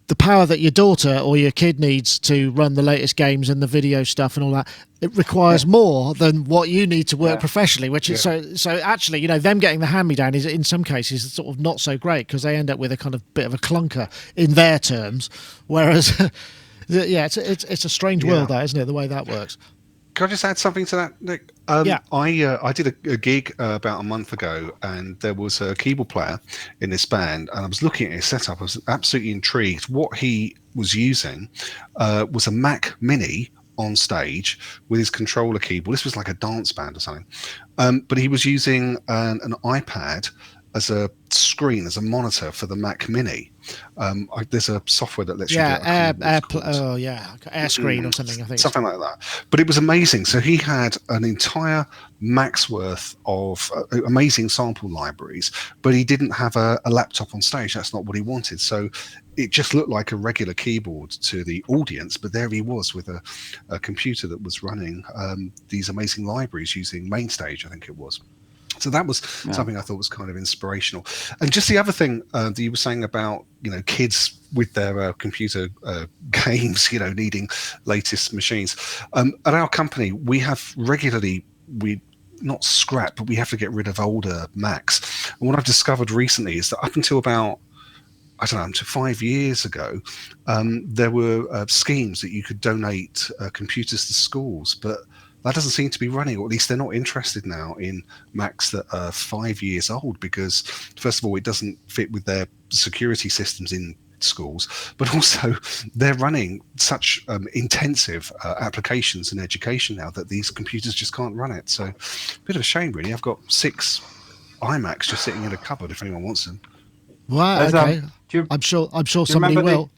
Speaker 2: the power that your daughter or your kid needs to run the latest games and the video stuff and all that, it requires more than what you need to work professionally, which is so actually, them getting the hand-me-down is in some cases sort of not so great because they end up with a kind of bit of a clunker in their terms. Whereas, it's a strange world, that, isn't it, the way that works.
Speaker 3: Can I just add something to that, Nick? I did a gig about a month ago, and there was a keyboard player in this band, and I was looking at his setup. I was absolutely intrigued. What he was using was a Mac Mini on stage with his controller keyboard. This was like a dance band or something. But he was using an iPad as a screen, as a monitor for the Mac Mini. There's a software that lets you do
Speaker 2: Air Screen or something, I think.
Speaker 3: Something like that. But it was amazing. So he had an entire Mac's worth of amazing sample libraries, but he didn't have a laptop on stage. That's not what he wanted. So it just looked like a regular keyboard to the audience, but there he was with a computer that was running these amazing libraries using MainStage, I think it was. So that was something I thought was kind of inspirational. And just the other thing that you were saying about, kids with their computer games, needing latest machines. At our company, we have regularly, not scrap, but we have to get rid of older Macs. And what I've discovered recently is that up until about, to 5 years ago, there were schemes that you could donate computers to schools, but that doesn't seem to be running, or at least they're not interested now in Macs that are 5 years old because, first of all, it doesn't fit with their security systems in schools, but also they're running such intensive applications in education now that these computers just can't run it. So, a bit of a shame, really. I've got 6 iMacs just sitting in a cupboard if anyone wants them.
Speaker 2: Wow, okay. I'm sure somebody will.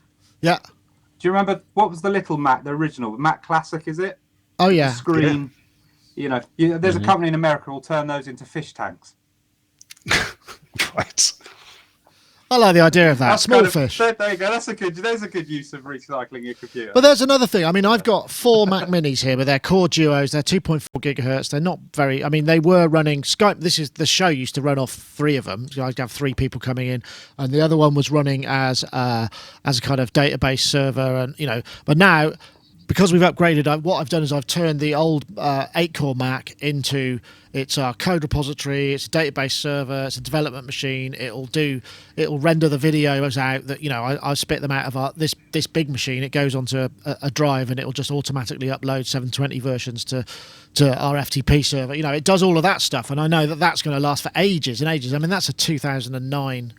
Speaker 4: you remember what was the little Mac, the original Mac Classic? Is it?
Speaker 2: Oh yeah,
Speaker 4: The screen. Yeah. There's a company in America who'll turn those into fish tanks.
Speaker 3: Right.
Speaker 2: I like the idea of that.
Speaker 4: That's
Speaker 2: Small fish.
Speaker 4: There you go. There's a good use of recycling your computer.
Speaker 2: But there's another thing. I mean, I've got 4 Mac Minis here, but they're Core Duos. They're 2.4 gigahertz. They're not very. I mean, they were running Skype. The show used to run off 3 of them. So I'd have 3 people coming in, and the other one was running as a kind of database server, and But now, because we've upgraded, what I've done is I've turned the old 8-core Mac into it's a code repository, it's a database server, it's a development machine. It'll render the videos out that I spit them out of this big machine. It goes onto a drive and it'll just automatically upload 720 versions to our FTP server. It does all of that stuff, and I know that that's going to last for ages and ages. I mean, that's a 2009.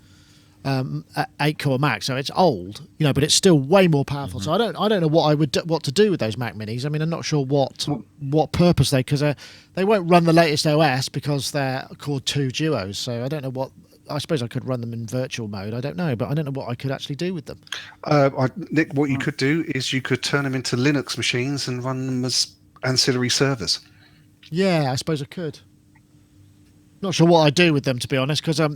Speaker 2: 8-core Mac, so it's old, but it's still way more powerful. So I don't know what to do with those Mac Minis. I mean, I'm not sure what purpose because they won't run the latest OS because they're Core 2 Duos. So I don't know what. I suppose I could run them in virtual mode. I don't know, but I don't know what I could actually do with them.
Speaker 3: Nick, what you could do is you could turn them into Linux machines and run them as ancillary servers.
Speaker 2: Yeah, I suppose I could. Not sure what I'd do with them, to be honest, because I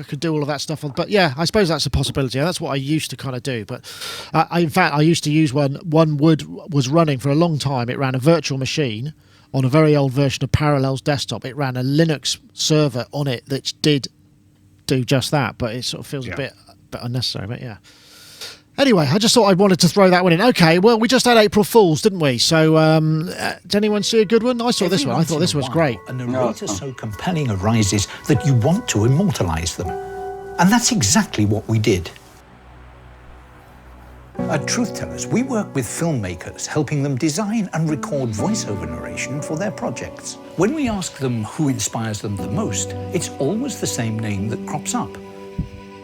Speaker 2: could do all of that stuff. But yeah, I suppose that's a possibility. That's what I used to kind of do. But in fact, I used to use one was running for a long time. It ran a virtual machine on a very old version of Parallels Desktop. It ran a Linux server on it that did do just that, but it sort of feels a bit unnecessary. But yeah. Anyway, I just thought I wanted to throw that one in. Okay, well, we just had April Fools, didn't we? So, did anyone see a good one? I saw this one. I thought this was great.
Speaker 7: A narrator so compelling arises that you want to immortalise them. And that's exactly what we did. At Truth Tellers, we work with filmmakers, helping them design and record voiceover narration for their projects. When we ask them who inspires them the most, it's always the same name that crops up.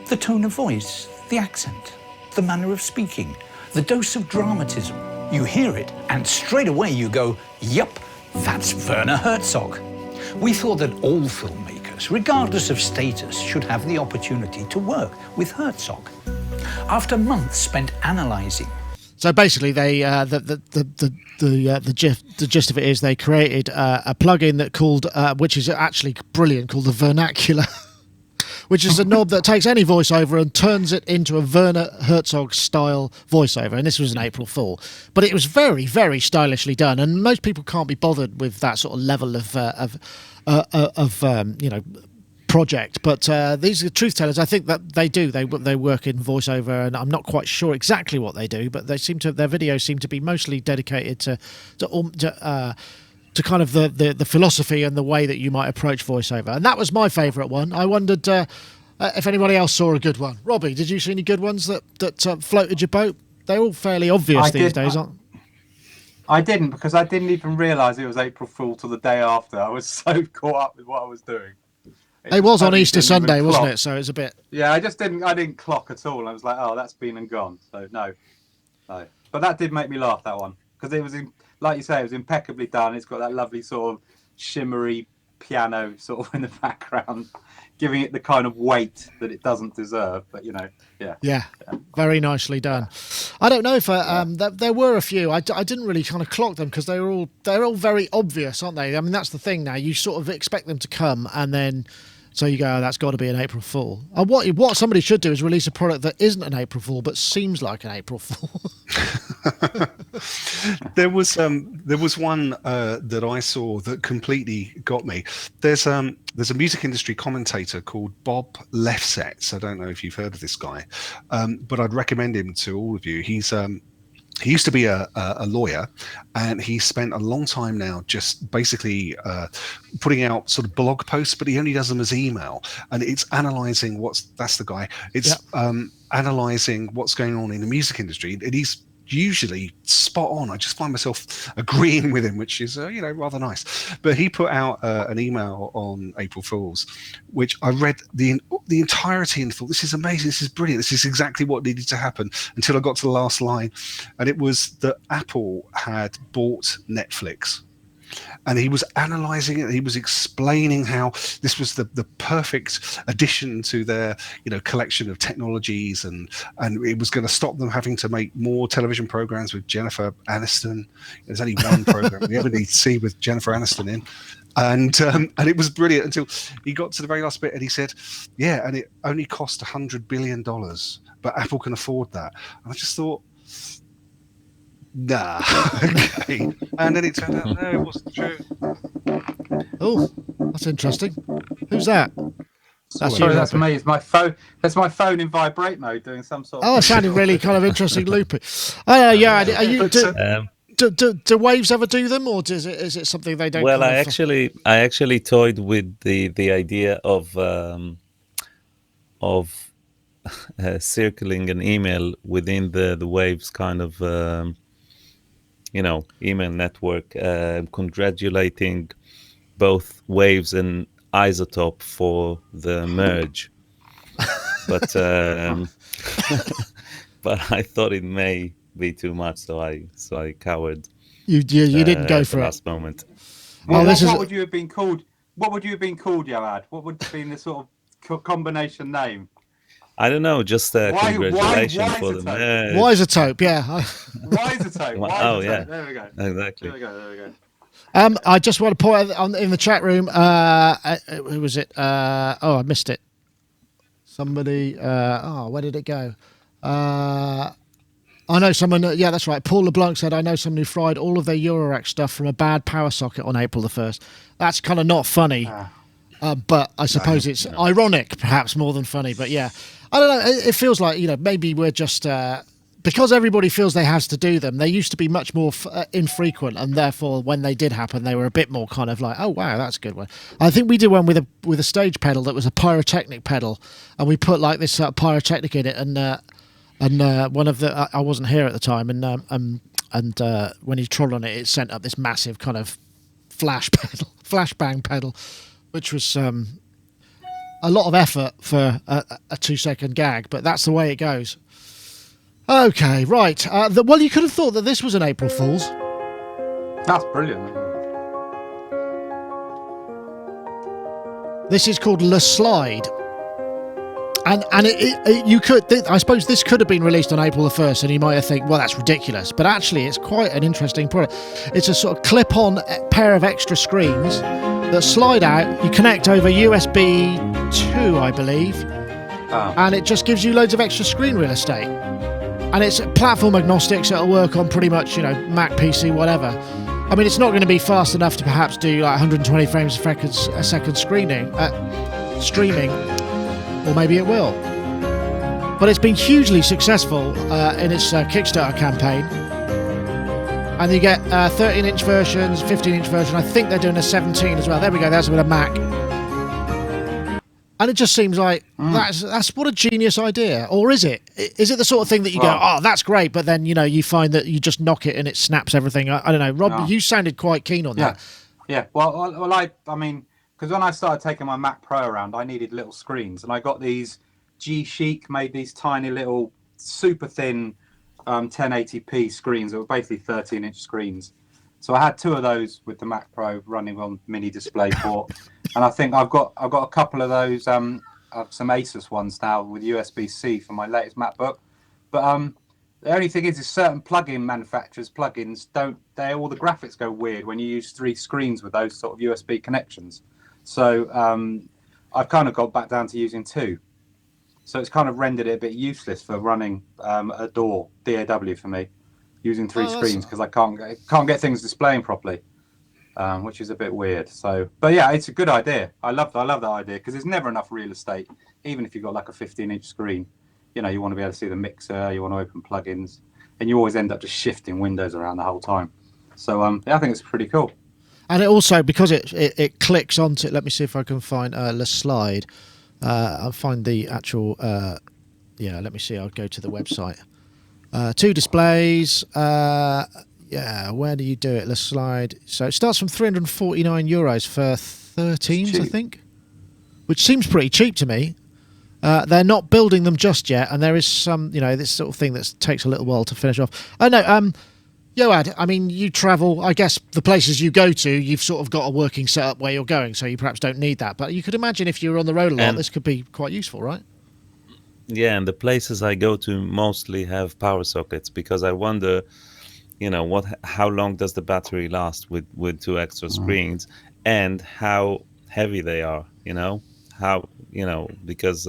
Speaker 7: The tone of voice, the accent, the manner of speaking, the dose of dramatism. You hear it, and straight away you go, yup, that's Werner Herzog. We thought that all filmmakers, regardless of status, should have the opportunity to work with Herzog. After months spent analysing.
Speaker 2: So basically, they the gist of it is they created a plugin that called, which is actually brilliant, called the Vernacular. Which is a knob that takes any voiceover and turns it into a Werner Herzog style voiceover. And this was an April Fool, but it was very, very stylishly done. And most people can't be bothered with that sort of level of project. But these are Truth Tellers. I think that they do. They work in voiceover, and I'm not quite sure exactly what they do, but their videos seem to be mostly dedicated to kind of the philosophy and the way that you might approach voiceover. And that was my favourite one. I wondered if anybody else saw a good one. Robbie, did you see any good ones that floated your boat? They're all fairly obvious these days, aren't they?
Speaker 4: I didn't, because I didn't even realise it was April Fool till the day after. I was so caught up with what I was doing.
Speaker 2: It was on Easter Sunday, wasn't it? So it's a bit...
Speaker 4: Yeah, I didn't clock at all. I was like, oh, that's been and gone. So no. But that did make me laugh, that one. Because it was like you say, it was impeccably done. It's got that lovely sort of shimmery piano sort of in the background, giving it the kind of weight that it doesn't deserve. But yeah, very nicely done. I don't know if there were a few. I didn't really kind of clock them because they're all very obvious, aren't they? I mean, that's the thing now. You sort of expect them to come, and then so you go, oh, that's got to be an April Fool. And what somebody should do is release a product that isn't an April Fool but seems like an April Fool.
Speaker 3: There was one that I saw that completely got me. There's a music industry commentator called Bob Lefsetz. I don't know if you've heard of this guy, but I'd recommend him to all of you. He used to be a lawyer, and he spent a long time now just basically putting out sort of blog posts, but he only does them as email, and it's analysing that's the guy. It's analysing what's going on in the music industry, and he's usually spot on. I just find myself agreeing with him, which is rather nice. But he put out an email on April Fools, which I read the entirety and thought, this is amazing, this is brilliant, this is exactly what needed to happen, until I got to the last line, and it was that Apple had bought Netflix. and he was analysing it. He was explaining how this was the perfect addition to their collection of technologies, and it was going to stop them having to make more television programs with Jennifer Aniston. There's only one program we ever need to see with Jennifer Aniston in. And it was brilliant until he got to the very last bit, and he said, "Yeah, and it only cost $100 billion, but Apple can afford that." And I just thought, nah, okay. And then it turned out no, it wasn't true.
Speaker 2: Oh, that's interesting. Who's that?
Speaker 4: Sorry, that's me. It's my phone. That's my phone in vibrate mode, doing some sort.
Speaker 2: Oh, it sounded really kind of interesting, loopy. Oh, yeah. Are you? Do Waves ever do them, or is it something they don't?
Speaker 5: Well, I actually toyed with the idea of circling an email within the Waves kind of email network, congratulating both Waves and iZotope for the merge, but but I thought it may be too much, so I cowered.
Speaker 2: You didn't go for it
Speaker 5: last moment.
Speaker 4: Well, what would you have been called? What would you have been called, Yoad? What would have been the sort of combination name?
Speaker 5: I don't know. Just congratulations for the merge.
Speaker 2: iZotope, yeah.
Speaker 4: iZotope.
Speaker 5: Oh yeah.
Speaker 4: There we go.
Speaker 5: Exactly.
Speaker 4: There we go.
Speaker 2: I just want to point out in the chat room. Who was it? I missed it. Somebody. Where did it go? I know someone. Yeah, that's right. Paul LeBlanc said, "I know someone who fried all of their Eurorack stuff from a bad power socket on April the 1st." That's kind of not funny, but I suppose it's ironic, perhaps more than funny. But yeah, I don't know. It feels like maybe we're just because everybody feels they have to do them. They used to be much more infrequent, and therefore, when they did happen, they were a bit more kind of like, "Oh wow, that's a good one." I think we did one with a stage pedal that was a pyrotechnic pedal, and we put like this pyrotechnic in it, and one of the I wasn't here at the time, and when he trod on it, it sent up this massive kind of flashbang pedal, which was a lot of effort for a 2-second gag, but that's the way it goes. Okay, right. Well, you could have thought that this was an April Fool's.
Speaker 4: That's brilliant.
Speaker 2: This is called Le Slide. And you could, I suppose this could have been released on April the 1st, and you might have think, well, that's ridiculous. But actually, it's quite an interesting product. It's a sort of clip-on pair of extra screens that slide out. You connect over USB 2, I believe, and it just gives you loads of extra screen real estate. And it's platform agnostic, so it'll work on pretty much, Mac, PC, whatever. I mean, it's not going to be fast enough to perhaps do like 120 frames a second streaming, or maybe it will. But it's been hugely successful in its Kickstarter campaign. And you get 13-inch versions, 15-inch version. I think they're doing a 17 as well. There we go. That's with a Mac. And it just seems like that's what a genius idea. Or is it? Is it the sort of thing that you go, oh, that's great, but then, you find that you just knock it and it snaps everything? I don't know. Rob, you sounded quite keen on that.
Speaker 4: Yeah. Well, I mean, because when I started taking my Mac Pro around, I needed little screens. And I got these G-Chic made these tiny little super thin 1080p screens that were basically 13-inch screens. So I had 2 of those with the Mac Pro running on mini display port. And I think I've got a couple of those, some Asus ones now with USB-C for my latest MacBook. But the only thing is certain plug-in manufacturers' plugins all the graphics go weird when you use 3 screens with those sort of USB connections. So I've kind of got back down to using 2. So it's kind of rendered it a bit useless for running a DAW for me, using 3 screens because I can't get things displaying properly. Which is a bit weird. So, but yeah, it's a good idea. I love that idea because there's never enough real estate, even if you've got like a 15-inch screen. You want to be able to see the mixer, you want to open plugins, and you always end up just shifting windows around the whole time. So, I think it's pretty cool.
Speaker 2: And it also, because it clicks onto, let me see if I can find Le Slide. I'll find the actual, let me see, I'll go to the website. 2 displays, where do you do it? Let's slide. So it starts from €349 for 13s, I think, which seems pretty cheap to me. They're not building them just yet, and there is some, this sort of thing that takes a little while to finish off. Oh no, Yoad, I mean, you travel, I guess the places you go to, you've sort of got a working setup where you're going, so you perhaps don't need that. But you could imagine if you're on the road a lot,
Speaker 5: And-
Speaker 2: this could be quite useful, right?
Speaker 5: Yeah, and the places I go to mostly have power sockets because I wonder, how long does the battery last with two extra screens, and how heavy they are, because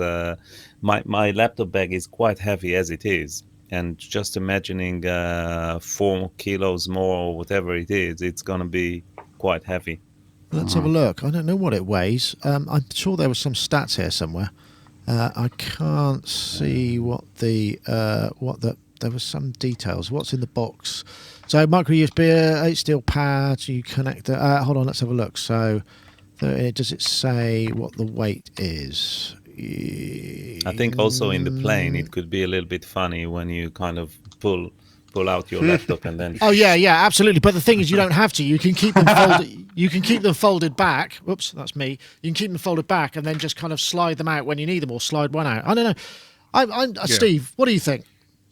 Speaker 5: my laptop bag is quite heavy as it is, and just imagining 4 kilos more or whatever it is, it's gonna be quite heavy.
Speaker 2: Let's have a look. I don't know what it weighs. I'm sure there was some stats here somewhere. I can't see there was some details. What's in the box? So micro USB, 8 steel pads. You connect. Hold on, let's have a look. So, does it say what the weight is?
Speaker 5: I think also in the plane it could be a little bit funny when you kind of pull out your laptop and then.
Speaker 2: Oh yeah, absolutely. But the thing is, you don't have to. You can keep them folded. You can keep them folded back. Whoops, that's me. You can keep them folded back and then just kind of slide them out when you need them, or slide one out. I don't know. Steve, what do you think?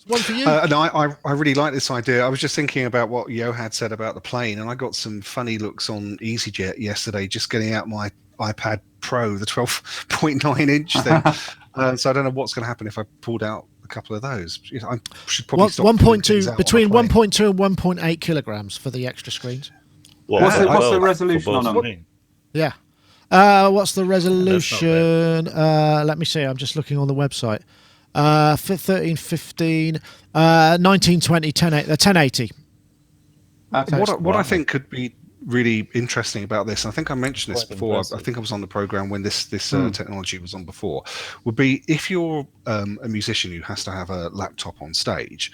Speaker 2: One for you?
Speaker 3: No, I really like this idea. I was just thinking about what Yo had said about the plane, and I got some funny looks on EasyJet yesterday, just getting out my iPad Pro, the 12.9 inch thing. So I don't know what's going to happen if I pulled out a couple of those. I should probably stop
Speaker 2: 1.2 between 1.2 and 1.8 kilograms for the extra screens.
Speaker 4: What's the resolution on them?
Speaker 2: Yeah. What's the resolution? Let me see. I'm just looking on the website. 1315, 1920, 1080.
Speaker 3: What I think could be really interesting about this, and I think I mentioned this before, I think I was on the program when this technology was on before, would be if you're a musician who has to have a laptop on stage,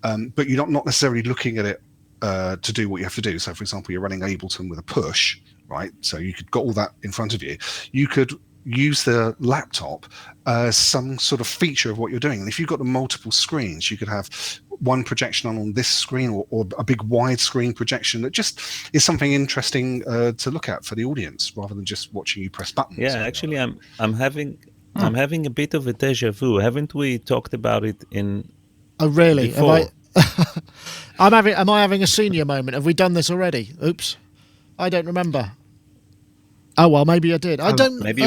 Speaker 3: but you're not necessarily looking at it to do what you have to do. So for example, you're running Ableton with a push, right? So you could got all that in front of you. You could use the laptop as some sort of feature of what you're doing. And if you've got the multiple screens, you could have one projection on this screen, or a big widescreen projection that just is something interesting to look at for the audience, rather than just watching you press buttons.
Speaker 5: Yeah, actually, I'm having a bit of a deja vu. Haven't we talked about it in?
Speaker 2: Oh really?
Speaker 5: Before?
Speaker 2: Am I having a senior moment? Have we done this already? Oops, I don't remember. Oh well, maybe I did. I don't.
Speaker 5: Maybe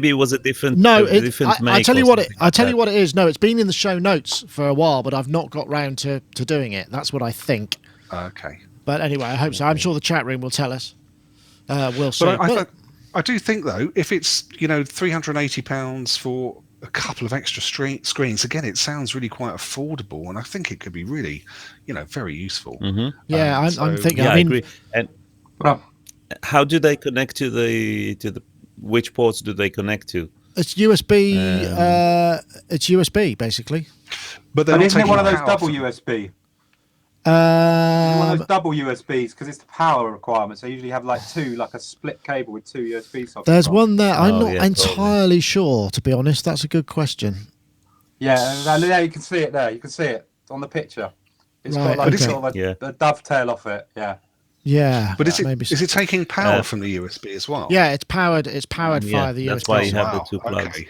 Speaker 5: it was a different.
Speaker 2: No,
Speaker 5: I
Speaker 2: tell you what it is. No, it's been in the show notes for a while, but I've not got round to doing it. That's what I think.
Speaker 3: Okay.
Speaker 2: But anyway, I hope so. I'm sure the chat room will tell us. We'll see.
Speaker 3: But I do think though, if it's £380 for a couple of extra screens, again, it sounds really quite affordable, and I think it could be really, very useful.
Speaker 5: Mm-hmm.
Speaker 2: Yeah, I'm thinking.
Speaker 5: Yeah,
Speaker 2: I mean,
Speaker 5: agree. And how do they connect to the which ports do they connect to?
Speaker 2: It's USB. It's USB basically.
Speaker 3: But
Speaker 4: isn't it one of those double USB? One of those double USBs, because it's the power requirement. So I usually have like a split cable with 2 USB sockets.
Speaker 2: There's one there. I'm not
Speaker 5: yeah,
Speaker 2: entirely sure, to be honest. That's a good question.
Speaker 4: Yeah, you can see it there. You can see it on the picture. It's got like sort of a dovetail off it. Yeah.
Speaker 2: Yeah,
Speaker 3: but is it taking power from the USB as well?
Speaker 2: Yeah, it's powered. It's powered via the USB.
Speaker 5: That's why you have the 2 plugs.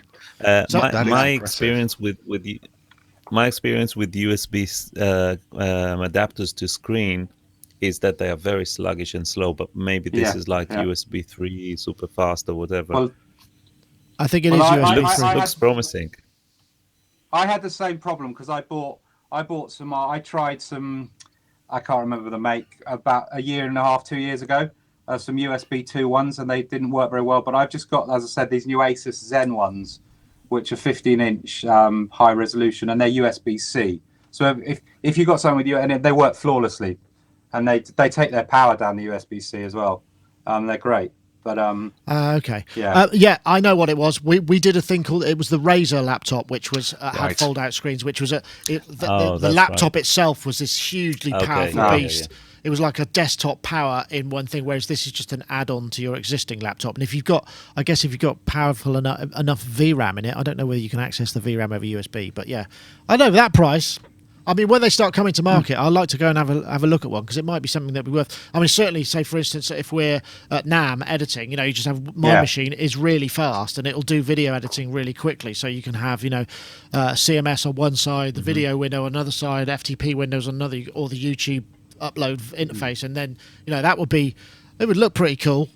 Speaker 3: Okay.
Speaker 5: My experience with USB adapters to screen is that they are very sluggish and slow. But maybe this is like USB 3 super fast or whatever.
Speaker 2: Well, I think it is USB.
Speaker 5: Looks promising.
Speaker 4: I had the same problem because I bought some. I tried some. I can't remember the make, about a year and a half, 2 years ago, some USB 2 ones, and they didn't work very well. But I've just got, as I said, these new Asus Zen ones, which are 15-inch high resolution, and they're USB-C. So if you've got something with you, and they work flawlessly, and they take their power down the USB-C as well. They're great. But
Speaker 2: okay,
Speaker 4: yeah,
Speaker 2: I know what it was. We did a thing called, it was the Razer laptop, which was had fold out screens, which was the laptop itself was this hugely powerful beast. Yeah. It was like a desktop power in one thing, whereas this is just an add-on to your existing laptop. And if you've got powerful enough VRAM in it, I don't know whether you can access the VRAM over USB, but yeah, I know that price. I mean, when they start coming to market, I'd like to go and have a look at one, because it might be something that'd be worth. I mean, certainly, say for instance, if we're at NAM editing, you just have my machine is really fast and it'll do video editing really quickly. So you can have CMS on one side, the video window on another side, FTP windows on another, or the YouTube upload interface, and then that it would look pretty cool.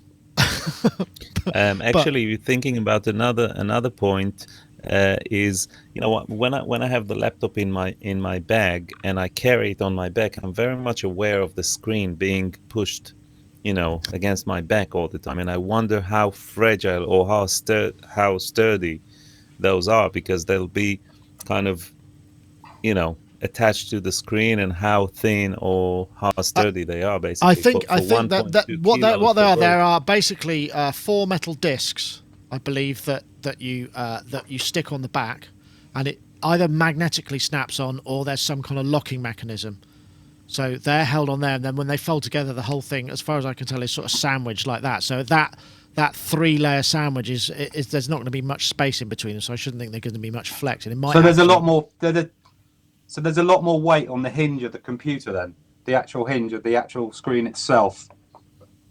Speaker 5: Actually, thinking about another point is, when I have the laptop in my bag and I carry it on my back, I'm very much aware of the screen being pushed, against my back all the time, and I wonder how fragile or how sturdy those are, because they'll be kind of, attached to the screen, and how thin or how sturdy they are, basically.
Speaker 2: I think that what they are basically 4 metal discs, I believe, that you stick on the back, and it either magnetically snaps on, or there's some kind of locking mechanism. So they're held on there, and then when they fold together, the whole thing, as far as I can tell, is sort of sandwiched like that. So that 3-layer sandwich is there's not going to be much space in between them. So I shouldn't think there's going to be much flex. And it might.
Speaker 4: So there's a lot more. So there's a lot more weight on the hinge of the computer then, the actual hinge of the actual screen itself.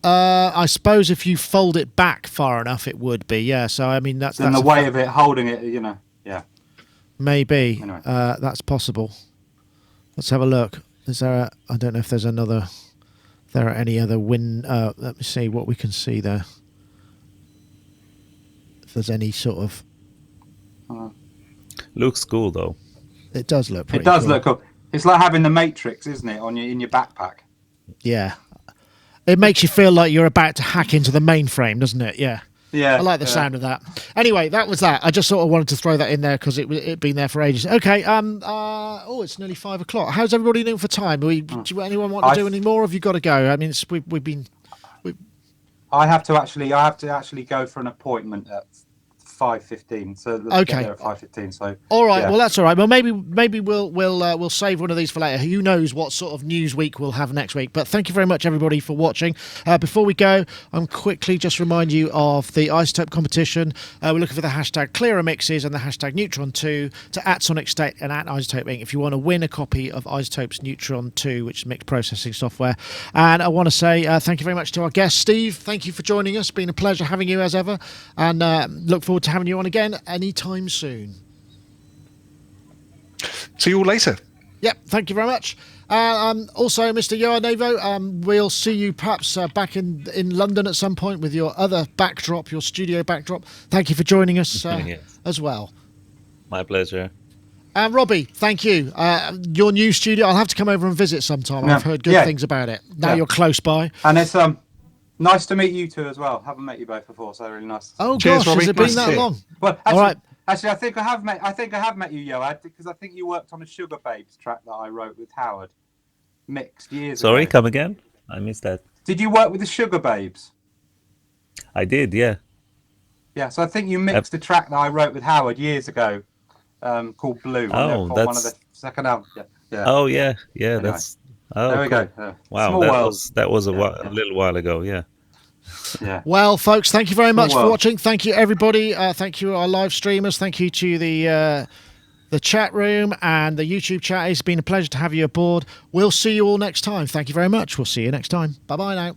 Speaker 2: I suppose if you fold it back far enough, it would be. Yeah. So I mean that's
Speaker 4: the way of it holding it. Yeah.
Speaker 2: Maybe
Speaker 4: anyway.
Speaker 2: That's possible. Let's have a look. Is there? I don't know if there's another. If there are any other let me see what we can see there. If there's any sort of.
Speaker 5: Looks cool though.
Speaker 2: It does look pretty.
Speaker 4: It does
Speaker 2: cool.
Speaker 4: look cool. It's like having the Matrix, isn't it, in your backpack?
Speaker 2: Yeah. It makes you feel like you're about to hack into the mainframe, doesn't it? Yeah.
Speaker 4: Yeah.
Speaker 2: I like the sound of that. Anyway, that was that. I just sort of wanted to throw that in there because it'd been there for ages. Okay. It's nearly 5 o'clock. How's everybody doing for time? Do anyone want to do any more? Or have you got to go? I mean, we've been.
Speaker 4: I have to actually go for an appointment at 5:15. So let's get there at 5:15. So
Speaker 2: all right, well that's all right. Well, maybe we'll save one of these for later. Who knows what sort of news week we'll have next week? But thank you very much everybody for watching. Before we go, I'm quickly just remind you of the iZotope competition. We're looking for the hashtag Clearer Mixes and the hashtag Neutron2 to @Sonicstate and @iZotope Inc. if you want to win a copy of iZotope's Neutron 2, which is mixed processing software. And I want to say thank you very much to our guest Steve. Thank you for joining us. It's been a pleasure having you as ever, and look forward to having you on again anytime soon.
Speaker 3: See you all later.
Speaker 2: Yep, thank you very much. Also, Mr. Johan Nevo, we'll see you perhaps back in London at some point with your other backdrop, your studio backdrop. Thank you for joining us as well.
Speaker 5: My pleasure.
Speaker 2: And Robbie, thank you. Your new studio, I'll have to come over and visit sometime. I've heard good things about it. Now you're close by.
Speaker 4: And it's nice to meet you two as well. Haven't met you both before, so really nice.
Speaker 2: Oh
Speaker 3: Cheers,
Speaker 2: gosh,
Speaker 3: Robbie.
Speaker 2: has it been that long?
Speaker 4: Well,
Speaker 2: all right.
Speaker 4: Actually, I think I have met you, Yoad, because I think you worked on a Sugar Babes track that I wrote with Howard, mixed years ago.
Speaker 5: Sorry, come again? I missed that.
Speaker 4: Did you work with the Sugar Babes?
Speaker 5: I did, yeah.
Speaker 4: Yeah, so I think you mixed a track that I wrote with Howard years ago, called Blue.
Speaker 5: Oh,
Speaker 4: that's one of the second album. Yeah.
Speaker 5: Oh, yeah.
Speaker 4: Anyway,
Speaker 5: That's.
Speaker 4: there we
Speaker 5: cool.
Speaker 4: go.
Speaker 5: Wow, that was a little while ago. Yeah.
Speaker 4: Yeah.
Speaker 2: Well, folks, thank you very much for watching. Thank you, everybody. Thank you, our live streamers. Thank you to the chat room and the YouTube chat. It's been a pleasure to have you aboard. We'll see you all next time. Thank you very much. We'll see you next time. Bye-bye now.